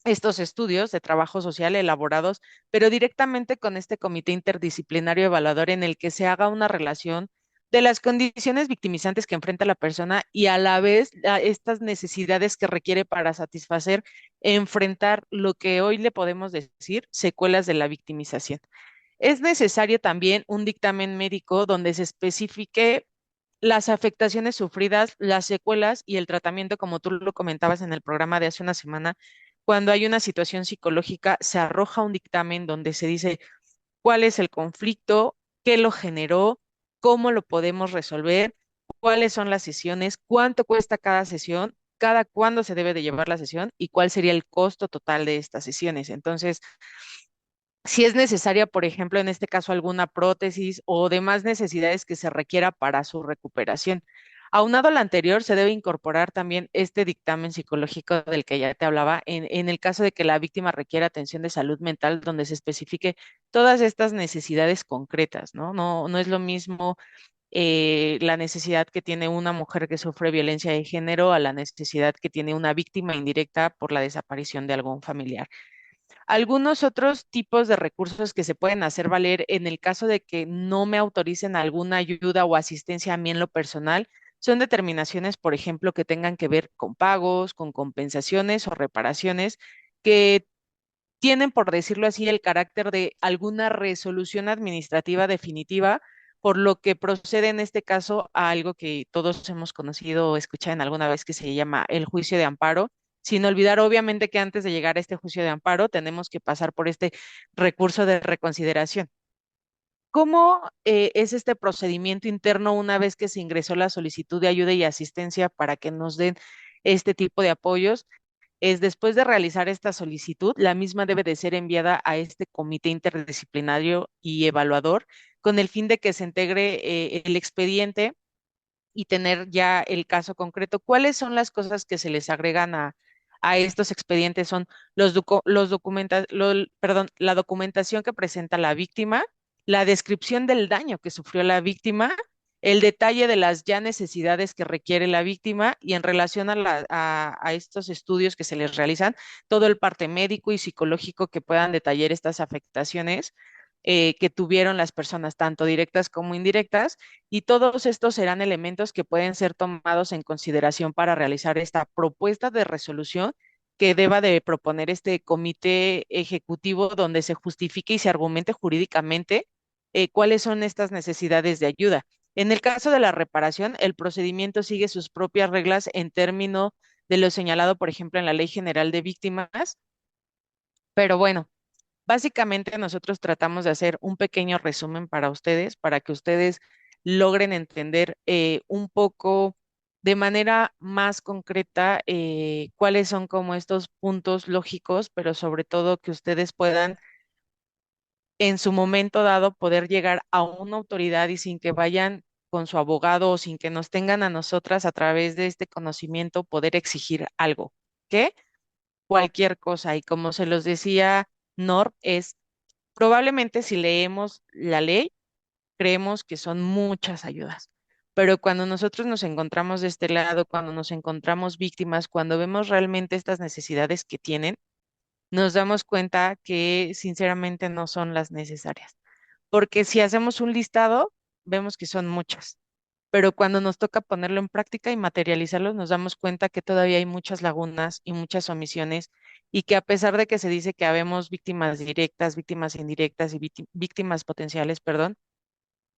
estos estudios de trabajo social elaborados, pero directamente con este comité interdisciplinario evaluador en el que se haga una relación de las condiciones victimizantes que enfrenta la persona y a la vez estas necesidades que requiere para satisfacer, enfrentar lo que hoy le podemos decir secuelas de la victimización. Es necesario también un dictamen médico donde se especifique las afectaciones sufridas, las secuelas y el tratamiento, como tú lo comentabas en el programa de hace una semana, cuando hay una situación psicológica, se arroja un dictamen donde se dice cuál es el conflicto, qué lo generó, cómo lo podemos resolver, cuáles son las sesiones, cuánto cuesta cada sesión, cada cuándo se debe de llevar la sesión y cuál sería el costo total de estas sesiones. Entonces, si es necesaria, por ejemplo, en este caso, alguna prótesis o demás necesidades que se requiera para su recuperación. Aunado a lo anterior, se debe incorporar también este dictamen psicológico del que ya te hablaba, en el caso de que la víctima requiera atención de salud mental, donde se especifique todas estas necesidades concretas, ¿no? No es lo mismo la necesidad que tiene una mujer que sufre violencia de género a la necesidad que tiene una víctima indirecta por la desaparición de algún familiar. Algunos otros tipos de recursos que se pueden hacer valer en el caso de que no me autoricen alguna ayuda o asistencia a mí en lo personal son determinaciones, por ejemplo, que tengan que ver con pagos, con compensaciones o reparaciones que tienen, por decirlo así, el carácter de alguna resolución administrativa definitiva, por lo que procede en este caso a algo que todos hemos conocido o escuchado en alguna vez que se llama el juicio de amparo, sin olvidar obviamente que antes de llegar a este juicio de amparo tenemos que pasar por este recurso de reconsideración. ¿Cómo es este procedimiento interno una vez que se ingresó la solicitud de ayuda y asistencia para que nos den este tipo de apoyos? Es después de realizar esta solicitud, la misma debe de ser enviada a este comité interdisciplinario y evaluador con el fin de que se integre el expediente y tener ya el caso concreto. ¿Cuáles son las cosas que se les agregan a estos expedientes? Son perdón, la documentación que presenta la víctima, la descripción del daño que sufrió la víctima, el detalle de las ya necesidades que requiere la víctima y en relación a estos estudios que se les realizan, todo el parte médico y psicológico que puedan detallar estas afectaciones que tuvieron las personas, tanto directas como indirectas, y todos estos serán elementos que pueden ser tomados en consideración para realizar esta propuesta de resolución que deba de proponer este comité ejecutivo donde se justifique y se argumente jurídicamente cuáles son estas necesidades de ayuda. En el caso de la reparación, el procedimiento sigue sus propias reglas en términos de lo señalado, por ejemplo, en la Ley General de Víctimas, pero bueno, básicamente nosotros tratamos de hacer un pequeño resumen para ustedes, para que ustedes logren entender un poco de manera más concreta cuáles son como estos puntos lógicos, pero sobre todo que ustedes puedan en su momento dado poder llegar a una autoridad y sin que vayan con su abogado o sin que nos tengan a nosotras a través de este conocimiento poder exigir algo. ¿Qué? Cualquier cosa. Y como se los decía, Nor, es probablemente si leemos la ley, creemos que son muchas ayudas. Pero cuando nosotros nos encontramos de este lado, cuando nos encontramos víctimas, cuando vemos realmente estas necesidades que tienen, nos damos cuenta que sinceramente no son las necesarias. Porque si hacemos un listado, vemos que son muchas. pero cuando nos toca ponerlo en práctica y materializarlo, nos damos cuenta que todavía hay muchas lagunas y muchas omisiones y que a pesar de que se dice que habemos víctimas directas, víctimas indirectas y víctimas potenciales, perdón,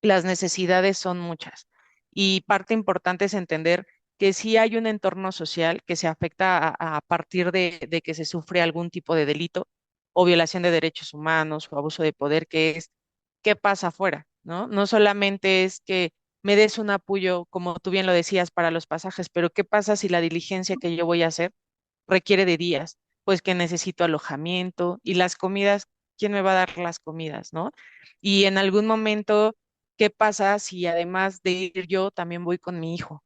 las necesidades son muchas. Y parte importante es entender que sí hay un entorno social que se afecta a partir de que se sufre algún tipo de delito o violación de derechos humanos o abuso de poder, que es qué pasa afuera, ¿no? No solamente es que me des un apoyo, como tú bien lo decías, para los pasajes, pero qué pasa si la diligencia que yo voy a hacer requiere de días, pues que necesito alojamiento y las comidas, ¿quién me va a dar las comidas, no? Y en algún momento, ¿qué pasa si además de ir yo, también voy con mi hijo?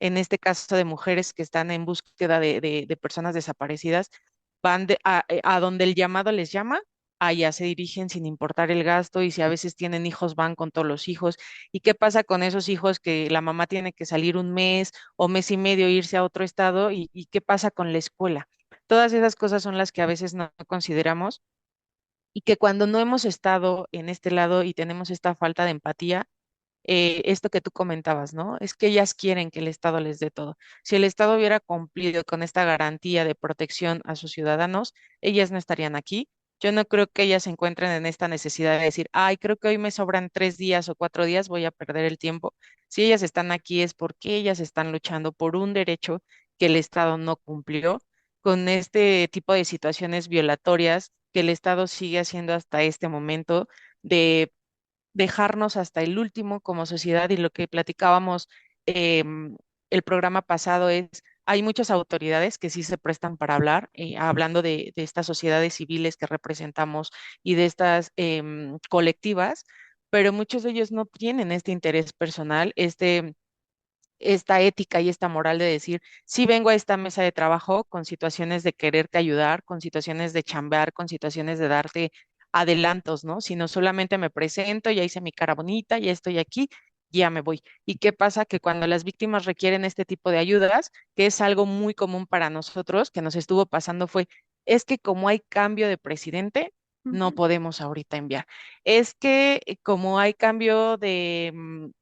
En este caso de mujeres que están en búsqueda de personas desaparecidas, van a donde el llamado les llama, allá se dirigen sin importar el gasto y si a veces tienen hijos, van con todos los hijos. ¿Y qué pasa con esos hijos que la mamá tiene que salir un mes o mes y medio, irse a otro estado? ¿Y qué pasa con la escuela? Todas esas cosas son las que a veces no consideramos y que cuando no hemos estado en este lado y tenemos esta falta de empatía, esto que tú comentabas, ¿no? Es que ellas quieren que el Estado les dé todo. Si el Estado hubiera cumplido con esta garantía de protección a sus ciudadanos, ellas no estarían aquí. Yo no creo que ellas se encuentren en esta necesidad de decir, ay, creo que hoy me sobran 3 días o 4 días, voy a perder el tiempo. Si ellas están aquí es porque ellas están luchando por un derecho que el Estado no cumplió con este tipo de situaciones violatorias que el Estado sigue haciendo hasta este momento de dejarnos hasta el último como sociedad y lo que platicábamos el programa pasado es, hay muchas autoridades que sí se prestan para hablar, hablando de estas sociedades civiles que representamos y de estas colectivas, pero muchos de ellos no tienen este interés personal, esta ética y esta moral de decir, sí vengo a esta mesa de trabajo con situaciones de quererte ayudar, con situaciones de chambear, con situaciones de darte adelantos, ¿no? Sino solamente me presento, ya hice mi cara bonita, ya estoy aquí, ya me voy. ¿Y qué pasa? Que cuando las víctimas requieren este tipo de ayudas, que es algo muy común para nosotros, que nos estuvo pasando fue, es que como hay cambio de presidente, no Ujú. podemos ahorita enviar. Es que como hay cambio del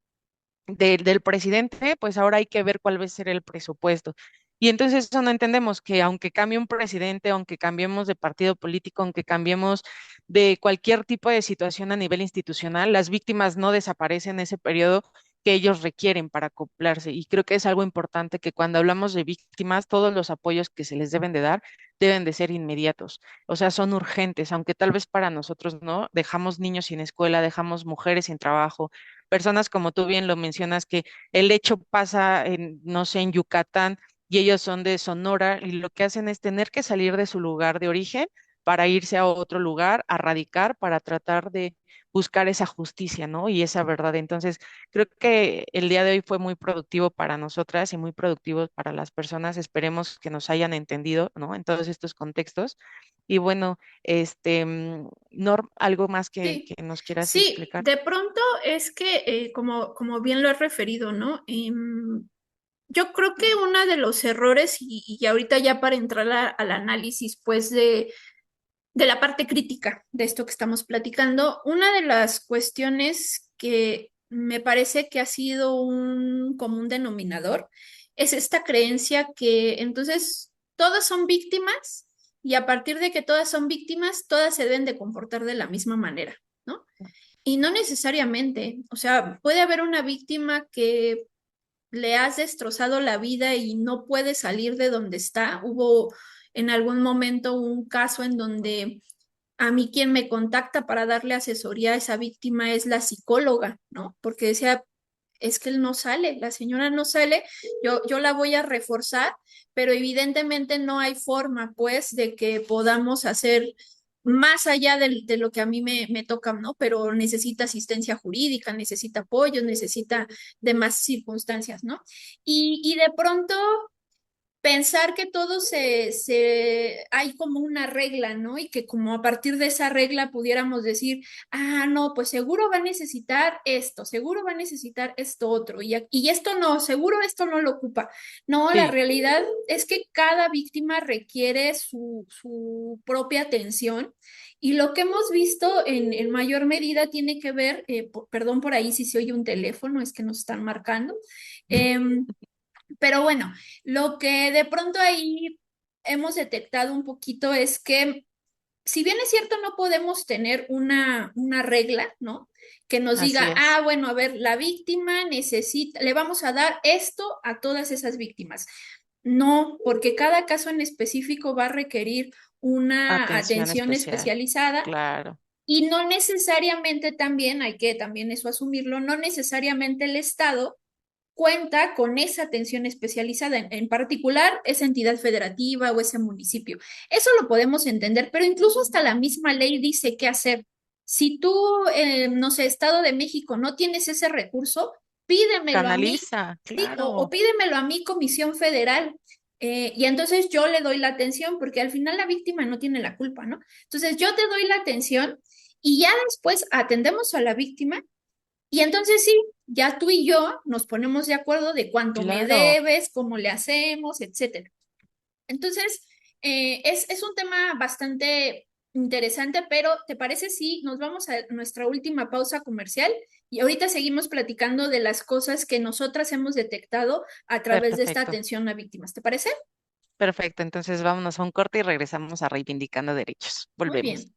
presidente, pues ahora hay que ver cuál va a ser el presupuesto. Y entonces eso no entendemos que aunque cambie un presidente, aunque cambiemos de partido político, aunque cambiemos de cualquier tipo de situación a nivel institucional, las víctimas no desaparecen en ese periodo que ellos requieren para acoplarse. Y creo que es algo importante que cuando hablamos de víctimas, todos los apoyos que se les deben de dar deben de ser inmediatos. O sea, son urgentes, aunque tal vez para nosotros no, dejamos niños sin escuela, dejamos mujeres sin trabajo, personas como tú bien lo mencionas, que el hecho pasa en, no sé, en Yucatán y ellos son de Sonora y lo que hacen es tener que salir de su lugar de origen para irse a otro lugar, a radicar, para tratar de buscar esa justicia, ¿no? Y esa verdad. Entonces, creo que el día de hoy fue muy productivo para nosotras y muy productivo para las personas. Esperemos que nos hayan entendido, ¿no? En todos estos contextos. Y bueno, Norm, ¿algo más Sí, que nos quieras sí, explicar? de pronto es que, como bien lo has referido, ¿no? Yo creo que uno de los errores, y ahorita ya para entrar al análisis, pues, de la parte crítica de esto que estamos platicando, una de las cuestiones que me parece que ha sido un común denominador es esta creencia que entonces todas son víctimas y a partir de que todas son víctimas, todas se deben de comportar de la misma manera, ¿no? Y no necesariamente, o sea, puede haber una víctima que le has destrozado la vida y no puede salir de donde está. Hubo en algún momento un caso en donde a mí quien me contacta para darle asesoría a esa víctima es la psicóloga, ¿no? Porque decía, es que él no sale, la señora no sale, yo la voy a reforzar, pero evidentemente no hay forma, pues, de que podamos hacer más allá de lo que a mí me toca, ¿no? Pero necesita asistencia jurídica, necesita apoyo, necesita demás circunstancias, ¿no? Y de pronto pensar que todo hay como una regla, ¿no? Y que como a partir de esa regla pudiéramos decir, ah, no, pues seguro va a necesitar esto, seguro va a necesitar esto otro, y esto no, seguro esto no lo ocupa. No, la Sí, realidad es que cada víctima requiere su propia atención. Y lo que hemos visto en mayor medida tiene que ver, perdón por ahí si se oye un teléfono, es que nos están marcando. Em, pero bueno, lo que de pronto ahí hemos detectado un poquito es que, si bien es cierto, no podemos tener una regla, ¿no? Que nos así diga, es. ah, bueno, a ver, la víctima necesita, le vamos a dar esto a todas esas víctimas. No, porque cada caso en específico va a requerir una Atención atención especial, especializada. claro. Y no necesariamente también, hay que también eso asumirlo, no necesariamente el Estado cuenta con esa atención especializada, en particular esa entidad federativa o ese municipio. Eso lo podemos entender, pero incluso hasta la misma ley dice qué hacer. Si tú, no sé, Estado de México, no tienes ese recurso, pídemelo a mí, Canaliza, sí, o claro, pídemelo a mí, Comisión Federal. Y entonces yo le doy la atención, porque al final la víctima no tiene la culpa, ¿no? Entonces yo te doy la atención y ya después atendemos a la víctima y entonces sí, ya tú y yo nos ponemos de acuerdo de cuánto me claro. debes, cómo le hacemos, etcétera. Entonces, es un tema bastante interesante, pero ¿te parece si nos vamos a nuestra última pausa comercial? Y ahorita seguimos platicando de las cosas que nosotras hemos detectado a través de esta Perfecto, atención a víctimas. ¿Te parece? perfecto. Entonces vámonos a un corte y regresamos a Reivindicando Derechos. Muy Volvemos. bien.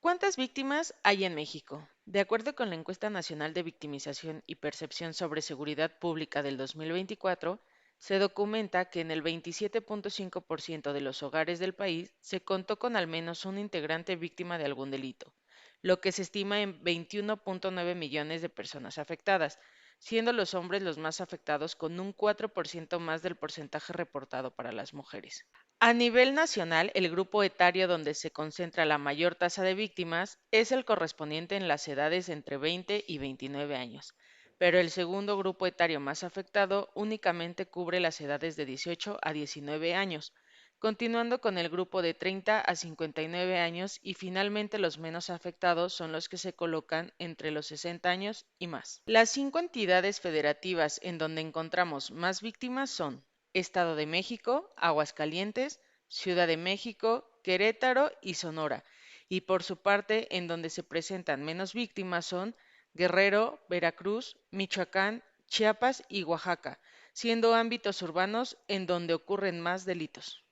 ¿Cuántas víctimas hay en México? De acuerdo con la Encuesta Nacional de Victimización y Percepción sobre Seguridad Pública del 2024, se documenta que en el 27.5% de los hogares del país se contó con al menos un integrante víctima de algún delito, lo que se estima en 21.9 millones de personas afectadas, siendo los hombres los más afectados con un 4% más del porcentaje reportado para las mujeres. A nivel nacional, el grupo etario donde se concentra la mayor tasa de víctimas es el correspondiente en las edades entre 20 y 29 años, pero el segundo grupo etario más afectado únicamente cubre las edades de 18 a 19 años, continuando con el grupo de 30 a 59 años y finalmente los menos afectados son los que se colocan entre los 60 años y más. Las 5 entidades federativas en donde encontramos más víctimas son Estado de México, Aguascalientes, Ciudad de México, Querétaro y Sonora. Y por su parte, en donde se presentan menos víctimas son Guerrero, Veracruz, Michoacán, Chiapas y Oaxaca, siendo ámbitos urbanos en donde ocurren más delitos.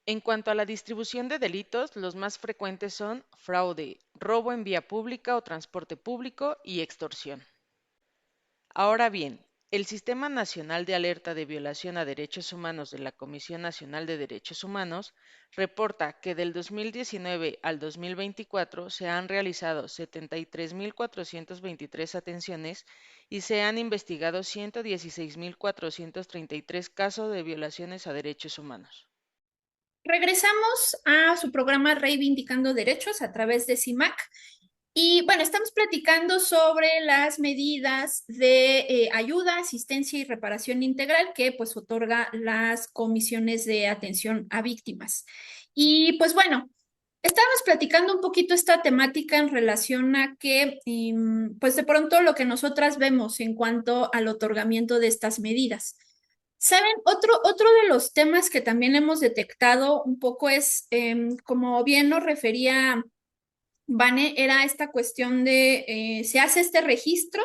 En cuanto a la distribución de delitos, los más frecuentes son fraude, robo en vía pública o transporte público y extorsión. Ahora bien, el Sistema Nacional de Alerta de Violación a Derechos Humanos de la Comisión Nacional de Derechos Humanos reporta que del 2019 al 2024 se han realizado 73.423 atenciones y se han investigado 116.433 casos de violaciones a derechos humanos. Regresamos a su programa Reivindicando Derechos a través de CIMAC. Y bueno, estamos platicando sobre las medidas de ayuda, asistencia y reparación integral que pues otorga las comisiones de atención a víctimas. Y pues bueno, estábamos platicando un poquito esta temática en relación a que pues de pronto lo que nosotras vemos en cuanto al otorgamiento de estas medidas. ¿Saben? Otro de los temas que también hemos detectado un poco es, como bien nos refería Vane, era esta cuestión de, se hace este registro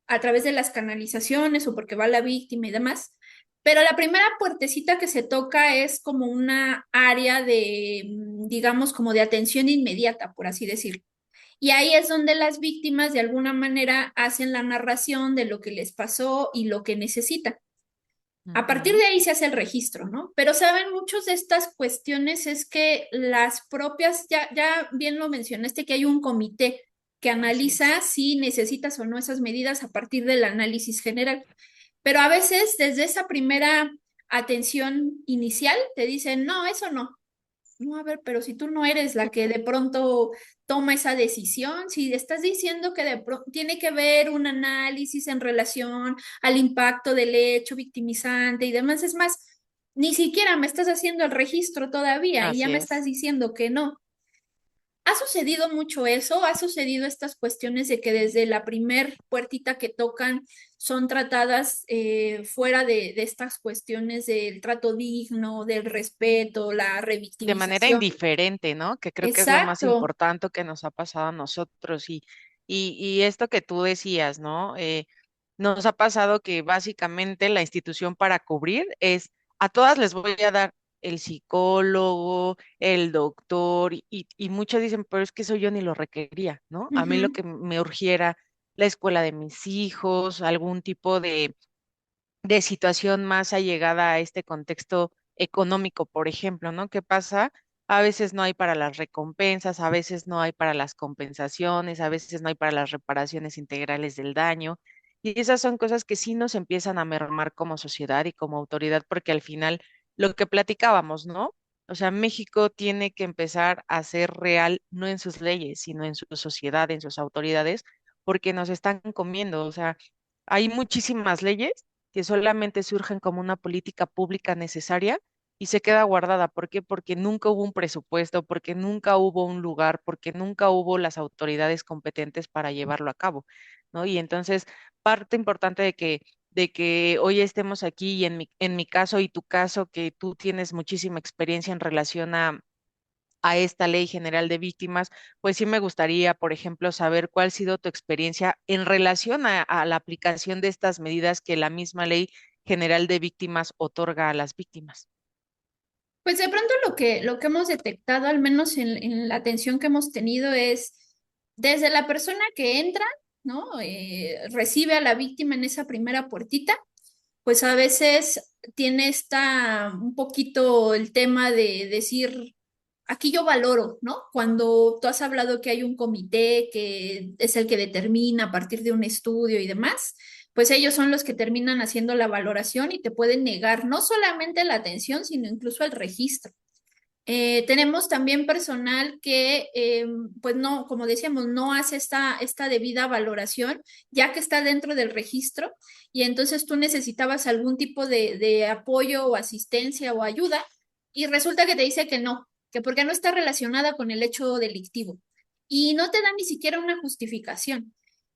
a través de las canalizaciones o porque va la víctima y demás, pero la primera puertecita que se toca es como una área de, digamos, como de atención inmediata, por así decirlo. Y ahí es donde las víctimas de alguna manera hacen la narración de lo que les pasó y lo que necesitan. A partir Ujú. de ahí se hace el registro, ¿no? Pero saben, muchas de estas cuestiones es que las propias, ya bien lo mencionaste, que hay un comité que Así es. analiza si necesitas o no esas medidas a partir del análisis general. Pero a veces desde esa primera atención inicial te dicen, no, eso no. No, a ver, pero si tú no eres la que de pronto toma esa decisión, si estás diciendo que tiene que ver un análisis en relación al impacto del hecho victimizante y demás, es más, ni siquiera me estás haciendo el registro todavía y ya Así me estás es. diciendo que no. ¿Ha sucedido mucho eso? ¿Ha sucedido estas cuestiones de que desde la primer puertita que tocan son tratadas fuera de estas cuestiones del trato digno, del respeto, la De manera revictimización? indiferente, ¿no? Que creo que es lo más Exacto. importante que nos ha pasado a nosotros. Y esto que tú decías, ¿no? Nos ha pasado que básicamente la institución para cubrir es, a todas les voy a dar el psicólogo, el doctor, y muchos dicen, pero es que eso yo ni lo requería, ¿no? A mí lo Ujú. que me urgiera la escuela de mis hijos, algún tipo de situación más allegada a este contexto económico, por ejemplo, ¿no? ¿Qué pasa? A veces no hay para las recompensas, a veces no hay para las compensaciones, a veces no hay para las reparaciones integrales del daño. Y esas son cosas que sí nos empiezan a mermar como sociedad y como autoridad, porque al final lo que platicábamos, ¿no? O sea, México tiene que empezar a ser real, no en sus leyes, sino en su sociedad, en sus autoridades, porque nos están comiendo. O sea, hay muchísimas leyes que solamente surgen como una política pública necesaria y se queda guardada. ¿Por qué? Porque nunca hubo un presupuesto, porque nunca hubo un lugar, porque nunca hubo las autoridades competentes para llevarlo a cabo, ¿no? Y entonces, parte importante de que hoy estemos aquí y en mi caso y tu caso, que tú tienes muchísima experiencia en relación a esta ley general de víctimas, pues sí me gustaría, por ejemplo, saber cuál ha sido tu experiencia en relación a la aplicación de estas medidas que la misma ley general de víctimas otorga a las víctimas. Pues de pronto lo que hemos detectado, al menos en la atención que hemos tenido, es desde la persona que entra, ¿no? Recibe a la víctima en esa primera puertita, pues a veces tiene un poquito el tema de decir, aquí yo valoro, ¿no? Cuando tú has hablado que hay un comité que es el que determina a partir de un estudio y demás, pues ellos son los que terminan haciendo la valoración y te pueden negar no solamente la atención, sino incluso el registro. Tenemos también personal que, pues no, como decíamos, no hace esta debida valoración, ya que está dentro del registro, y entonces tú necesitabas algún tipo de apoyo o asistencia o ayuda, y resulta que te dice que porque no está relacionada con el hecho delictivo, y no te da ni siquiera una justificación.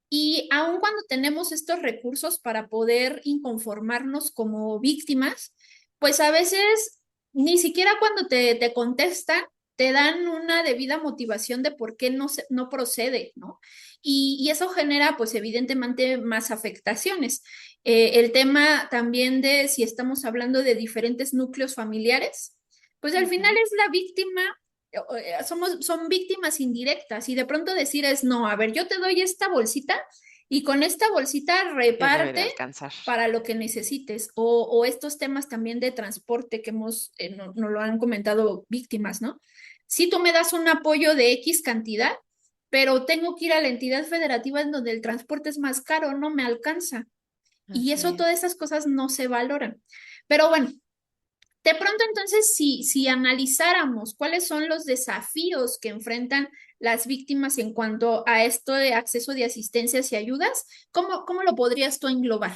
Y aun cuando tenemos estos recursos para poder inconformarnos como víctimas, pues a veces ni siquiera cuando te contestan te dan una debida motivación de por qué no procede, ¿no? Y eso genera, pues evidentemente, más afectaciones. El tema también de si estamos hablando de diferentes núcleos familiares, pues al final Ujú. es la víctima, son víctimas indirectas y de pronto decir es, no, a ver, yo te doy esta bolsita y con esta bolsita Te debe de reparte alcanzar. para lo que necesites. O estos temas también de transporte que nos lo han comentado víctimas, ¿no? Si tú me das un apoyo de X cantidad, pero tengo que ir a la entidad federativa en donde el transporte es más caro, no me alcanza. Y Así eso, todas es. esas cosas no se valoran. Pero bueno, de pronto, entonces, si analizáramos cuáles son los desafíos que enfrentan las víctimas en cuanto a esto de acceso de asistencias y ayudas, ¿cómo lo podrías tú englobar?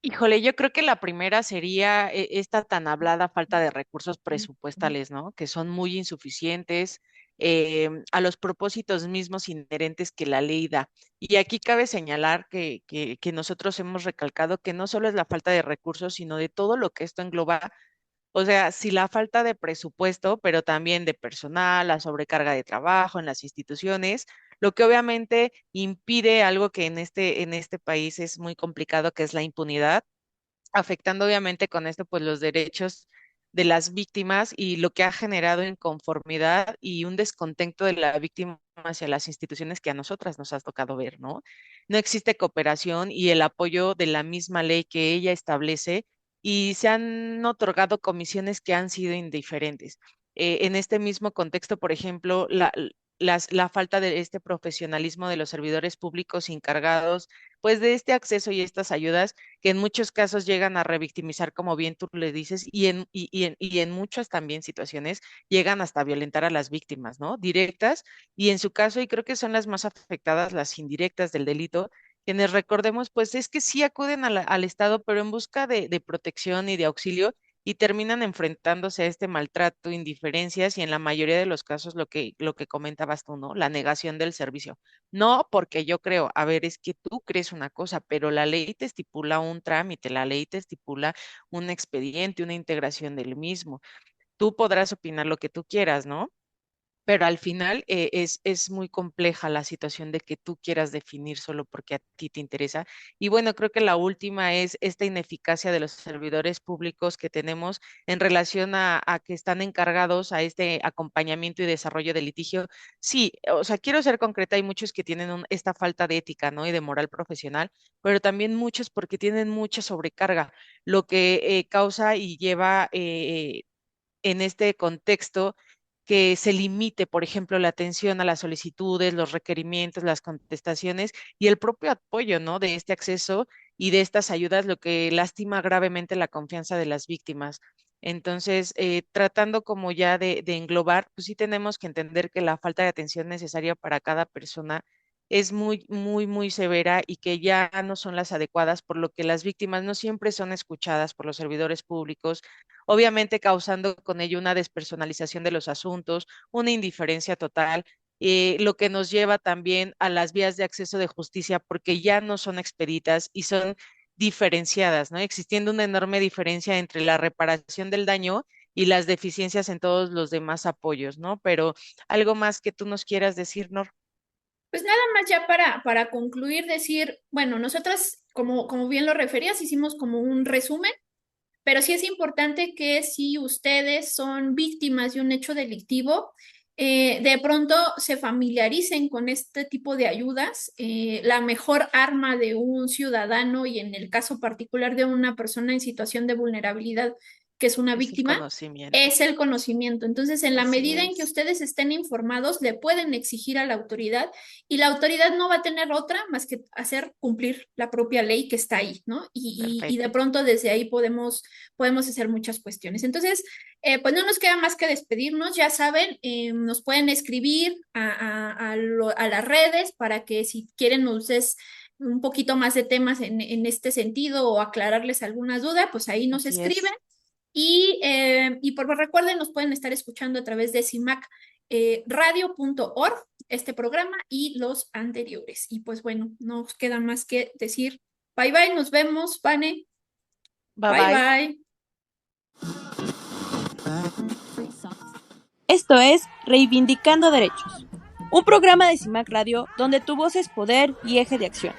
Híjole, yo creo que la primera sería esta tan hablada falta de recursos presupuestales, ¿no? Que son muy insuficientes a los propósitos mismos inherentes que la ley da. Y aquí cabe señalar que nosotros hemos recalcado que no solo es la falta de recursos, sino de todo lo que esto engloba. O sea, si la falta de presupuesto, pero también de personal, la sobrecarga de trabajo en las instituciones, lo que obviamente impide algo que en este país es muy complicado, que es la impunidad, afectando obviamente con esto pues los derechos de las víctimas y lo que ha generado inconformidad y un descontento de la víctima hacia las instituciones que a nosotras nos ha tocado ver, ¿no? No existe cooperación y el apoyo de la misma ley que ella establece y se han otorgado comisiones que han sido indiferentes. En este mismo contexto, por ejemplo, la falta de este profesionalismo de los servidores públicos encargados, pues de este acceso y estas ayudas que en muchos casos llegan a revictimizar, como bien tú le dices, y en muchas también situaciones llegan hasta a violentar a las víctimas, ¿no? Directas, y en su caso, y creo que son las más afectadas, las indirectas del delito, quienes recordemos, pues es que sí acuden al Estado, pero en busca de protección y de auxilio, y terminan enfrentándose a este maltrato, indiferencias y en la mayoría de los casos lo que comentabas tú, ¿no? La negación del servicio. No porque yo creo, a ver, es que tú crees una cosa, pero la ley te estipula un trámite, la ley te estipula un expediente, una integración del mismo. Tú podrás opinar lo que tú quieras, ¿no? Pero al final es muy compleja la situación de que tú quieras definir solo porque a ti te interesa. Y bueno, creo que la última es esta ineficacia de los servidores públicos que tenemos en relación a que están encargados a este acompañamiento y desarrollo del litigio. Sí, o sea, quiero ser concreta, hay muchos que tienen esta falta de ética, ¿no? Y de moral profesional, pero también muchos porque tienen mucha sobrecarga, lo que causa y lleva en este contexto que se limite, por ejemplo, la atención a las solicitudes, los requerimientos, las contestaciones y el propio apoyo, ¿no? De este acceso y de estas ayudas, lo que lastima gravemente la confianza de las víctimas. Entonces, tratando como ya de englobar, pues sí tenemos que entender que la falta de atención necesaria para cada persona es muy, muy, muy severa y que ya no son las adecuadas, por lo que las víctimas no siempre son escuchadas por los servidores públicos, obviamente causando con ello una despersonalización de los asuntos, una indiferencia total, lo que nos lleva también a las vías de acceso de justicia porque ya no son expeditas y son diferenciadas, ¿no? Existiendo una enorme diferencia entre la reparación del daño y las deficiencias en todos los demás apoyos, ¿no? Pero algo más que tú nos quieras decir, Nor. Pues nada más ya para concluir, decir, bueno, nosotras, como bien lo referías, hicimos como un resumen, pero sí es importante que si ustedes son víctimas de un hecho delictivo, de pronto se familiaricen con este tipo de ayudas. La mejor arma de un ciudadano y en el caso particular de una persona en situación de vulnerabilidad, que es una Es el víctima, conocimiento. es el conocimiento. Entonces, en la Así medida en que es. ustedes estén informados, le pueden exigir a la autoridad y la autoridad no va a tener otra más que hacer cumplir la propia ley que está ahí, ¿no? Y de Perfecto. pronto desde ahí podemos hacer muchas cuestiones. Entonces, pues no nos queda más que despedirnos, ya saben, nos pueden escribir a las redes para que si quieren ustedes un poquito más de temas en este sentido o aclararles algunas dudas, pues ahí nos Así escriben. es. Y por recuerden, nos pueden estar escuchando a través de cimacradio.org, este programa y los anteriores. Y pues bueno, no nos queda más que decir bye bye, nos vemos, Vane. Bye Bye bye. bye. Esto es Reivindicando Derechos, un programa de CIMAC Radio donde tu voz es poder y eje de acción.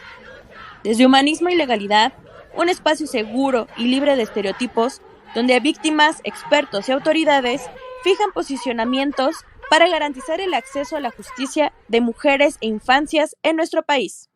Desde humanismo y legalidad, un espacio seguro y libre de estereotipos, donde víctimas, expertos y autoridades fijan posicionamientos para garantizar el acceso a la justicia de mujeres e infancias en nuestro país.